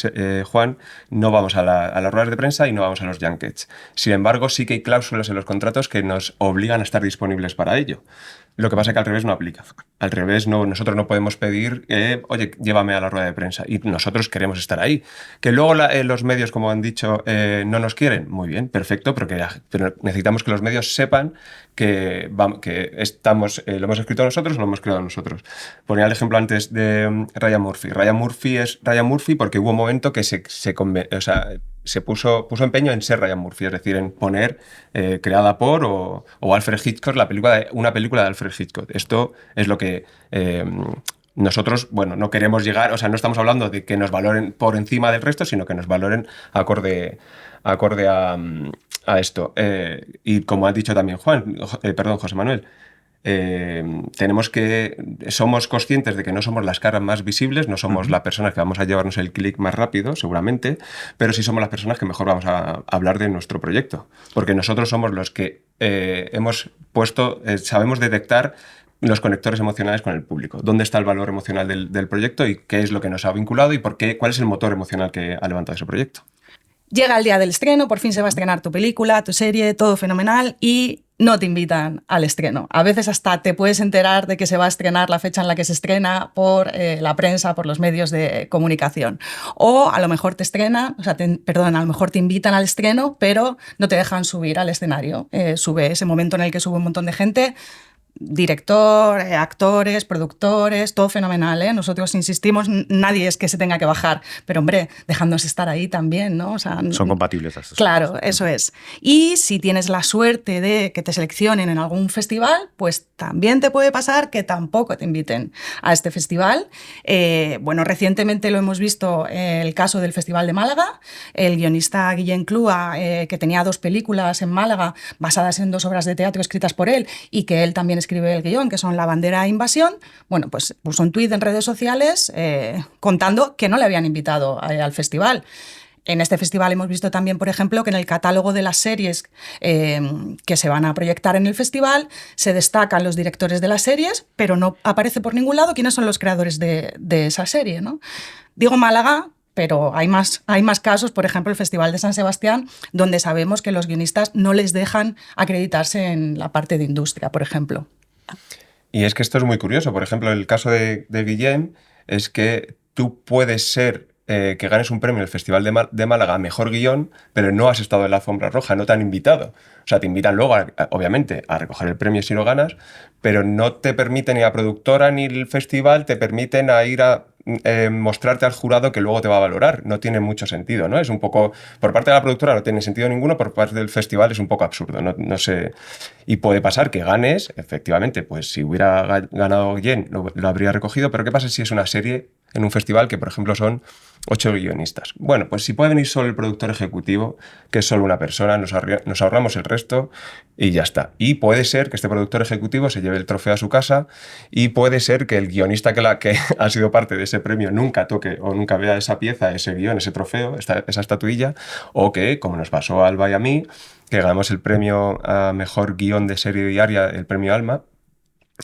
Juan, no vamos a las ruedas de prensa y no vamos a los junkets. Sin embargo, sí que hay cláusulas en los contratos que nos obligan a estar disponibles para ello. Lo que pasa es que al revés no aplica. Al revés, nosotros no podemos pedir, oye, llévame a la rueda de prensa. Y nosotros queremos estar ahí. Que luego los medios, como han dicho, no nos quieren. Muy bien, perfecto, pero necesitamos que los medios sepan que lo hemos escrito nosotros o lo hemos creado nosotros. Ponía el ejemplo antes de Ryan Murphy. Ryan Murphy es Ryan Murphy porque hubo un momento que se puso empeño en ser Ryan Murphy, es decir, en poner creada por o Alfred Hitchcock, una película de Alfred Hitchcock. Esto es lo que nosotros, bueno, no queremos llegar, o sea, no estamos hablando de que nos valoren por encima del resto, sino que nos valoren acorde a esto. Y como ha dicho también José Manuel, somos conscientes de que no somos las caras más visibles, no somos las personas que vamos a llevarnos el clic más rápido, seguramente, pero sí somos las personas que mejor vamos a hablar de nuestro proyecto, porque nosotros somos los que sabemos detectar los conectores emocionales con el público. ¿Dónde está el valor emocional del proyecto y qué es lo que nos ha vinculado y cuál es el motor emocional que ha levantado ese proyecto? Llega el día del estreno, por fin se va a estrenar tu película, tu serie, todo fenomenal, y no te invitan al estreno. A veces hasta te puedes enterar de que se va a estrenar la fecha en la que se estrena por la prensa, por los medios de comunicación. O a lo mejor a lo mejor te invitan al estreno, pero no te dejan subir al escenario. Sube ese momento en el que sube un montón de gente, director, actores, productores, todo fenomenal, ¿eh? Nosotros insistimos, nadie es que se tenga que bajar, pero hombre, dejándonos estar ahí también, ¿no? O sea, son compatibles las dos. Claro, eso es. Y si tienes la suerte de que te seleccionen en algún festival, pues también te puede pasar que tampoco te inviten a este festival. Bueno, recientemente lo hemos visto, el caso del Festival de Málaga, el guionista Guillem Clua, que tenía 2 películas en Málaga basadas en 2 obras de teatro escritas por él y que él también escribe el guión, que son La bandera e Invasión. Bueno, pues puso un tuit en redes sociales contando que no le habían invitado al festival. En este festival hemos visto también, por ejemplo, que en el catálogo de las series que se van a proyectar en el festival se destacan los directores de las series, pero no aparece por ningún lado quiénes son los creadores de esa serie, ¿no? Digo Málaga, pero hay más casos, por ejemplo, el Festival de San Sebastián, donde sabemos que los guionistas no les dejan acreditarse en la parte de industria, por ejemplo. Y es que esto es muy curioso. Por ejemplo, el caso de Guillem es que tú puedes ser que ganes un premio en el Festival de Málaga a Mejor Guión, pero no has estado en la alfombra roja, no te han invitado. O sea, te invitan luego, obviamente, a recoger el premio si lo ganas, pero no te permiten ni la productora ni el festival, te permiten a ir a mostrarte al jurado que luego te va a valorar. No tiene mucho sentido, ¿no? Es un poco, por parte de la productora no tiene sentido ninguno, por parte del festival es un poco absurdo, no sé. Y puede pasar que ganes, efectivamente, pues si hubiera ganado Guillem lo habría recogido, pero ¿qué pasa si es una serie en un festival que, por ejemplo, son 8 guionistas? Bueno, pues si puede venir solo el productor ejecutivo, que es solo una persona, nos ahorramos el resto y ya está. Y puede ser que este productor ejecutivo se lleve el trofeo a su casa y puede ser que el guionista que ha sido parte de ese premio nunca toque o nunca vea esa pieza, ese guión, ese trofeo, esa estatuilla, o que, como nos pasó a Alba y a mí, que ganamos el premio a Mejor Guión de Serie Diaria, el premio Alma,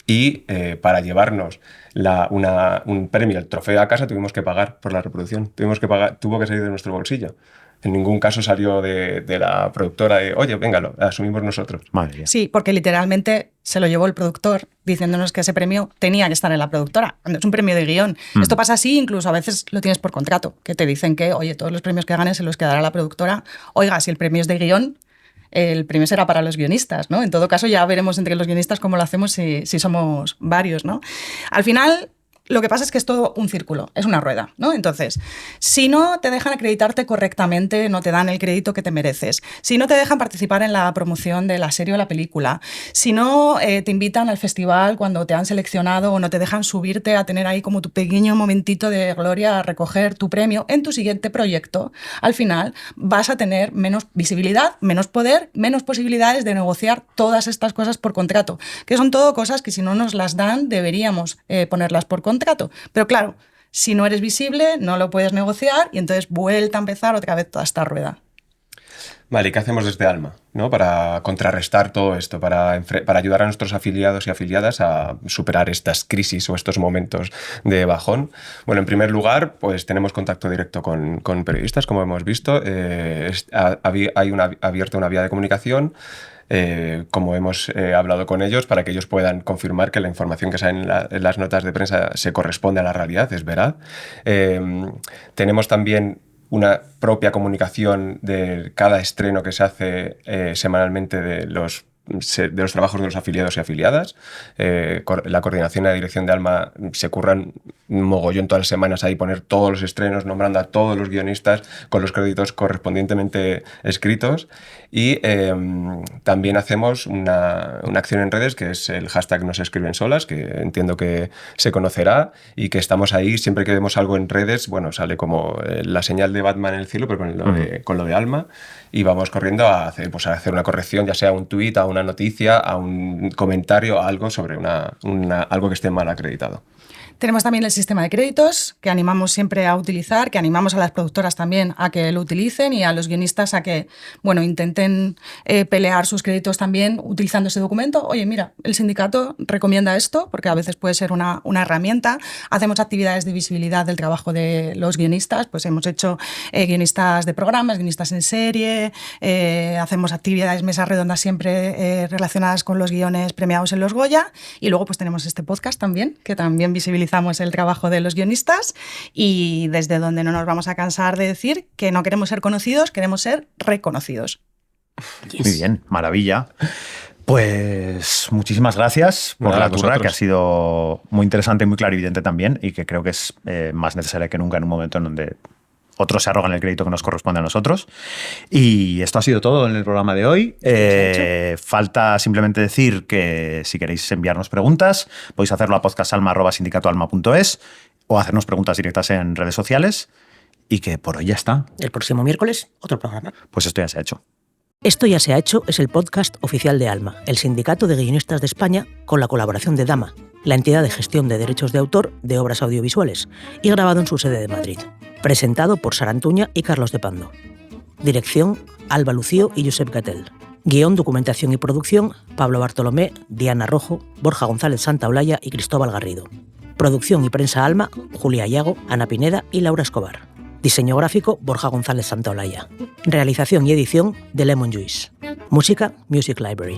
y para llevarnos un premio, el trofeo a casa, tuvimos que pagar por la reproducción. Tuvo que salir de nuestro bolsillo. En ningún caso salió de la productora de, oye, venga, lo asumimos nosotros. Madre mía. Sí, porque literalmente se lo llevó el productor diciéndonos que ese premio tenía que estar en la productora, cuando es un premio de guión. Esto pasa así, incluso a veces lo tienes por contrato, que te dicen que, oye, todos los premios que ganes se los quedará la productora. Oiga, si el premio es de guión, el premio será para los guionistas, ¿no? En todo caso, ya veremos entre los guionistas cómo lo hacemos si somos varios, ¿no? Al final, lo que pasa es que es todo un círculo, es una rueda, ¿no? Entonces, si no te dejan acreditarte correctamente, no te dan el crédito que te mereces, si no te dejan participar en la promoción de la serie o la película, si no te invitan al festival cuando te han seleccionado o no te dejan subirte a tener ahí como tu pequeño momentito de gloria a recoger tu premio en tu siguiente proyecto, al final vas a tener menos visibilidad, menos poder, menos posibilidades de negociar todas estas cosas por contrato, que son todo cosas que si no nos las dan deberíamos ponerlas por contrato. Pero claro, si no eres visible, no lo puedes negociar y entonces vuelta a empezar otra vez toda esta rueda. Vale, ¿y qué hacemos desde Alma, ¿no? Para contrarrestar todo esto, para ayudar a nuestros afiliados y afiliadas a superar estas crisis o estos momentos de bajón? Bueno, en primer lugar, pues tenemos contacto directo con periodistas, como hemos visto. Hay abierta una vía de comunicación. Como hemos hablado con ellos, para que ellos puedan confirmar que la información que sale en las notas de prensa se corresponde a la realidad, es veraz. Tenemos también una propia comunicación de cada estreno que se hace semanalmente de los trabajos de los afiliados y afiliadas. La coordinación y la dirección de Alma se curran un mogollón todas las semanas ahí, poner todos los estrenos, nombrando a todos los guionistas con los créditos correspondientemente escritos. Y también hacemos una acción en redes, que es el hashtag Nos Escriben Solas, que entiendo que se conocerá, y que estamos ahí siempre que vemos algo en redes. Bueno, sale como la señal de Batman en el cielo, pero con lo de Alma, y vamos corriendo a hacer una corrección, ya sea a un tuit, a una noticia, a un comentario, a algo sobre algo que esté mal acreditado. Tenemos también el sistema de créditos, que animamos siempre a utilizar, que animamos a las productoras también a que lo utilicen y a los guionistas a que, bueno, intenten pelear sus créditos también utilizando ese documento. Oye, mira, el sindicato recomienda esto, porque a veces puede ser una herramienta. Hacemos actividades de visibilidad del trabajo de los guionistas, pues hemos hecho guionistas de programas, guionistas en serie, hacemos actividades, mesas redondas siempre relacionadas con los guiones premiados en los Goya, y luego pues tenemos este podcast también, que también visibilizamos el trabajo de los guionistas, y desde donde no nos vamos a cansar de decir que no queremos ser conocidos, queremos ser reconocidos. Yes. Muy bien, maravilla. Pues muchísimas gracias por la turra, que ha sido muy interesante y muy clarividente también, y que creo que es más necesaria que nunca en un momento en donde otros se arrogan el crédito que nos corresponde a nosotros. Y esto ha sido todo en el programa de hoy. Falta simplemente decir que si queréis enviarnos preguntas, podéis hacerlo a podcasalma@sindicatoalma.es o hacernos preguntas directas en redes sociales. Y que por hoy ya está. El próximo miércoles, otro programa. Pues esto ya se ha hecho. Esto ya se ha hecho es el podcast oficial de Alma, el Sindicato de Guionistas de España, con la colaboración de Dama, la entidad de gestión de derechos de autor de obras audiovisuales, y grabado en su sede de Madrid. Presentado por Sara Antuña y Carlos de Pando. Dirección, Alba Lucío y Josep Gatell. Guión, documentación y producción, Pablo Bartolomé, Diana Rojo, Borja González Santaolalla y Cristóbal Garrido. Producción y prensa Alma, Julia Ayago, Ana Pineda y Laura Escobar. Diseño gráfico, Borja González Santaolalla. Realización y edición de Lemon Juice. Música, Music Library.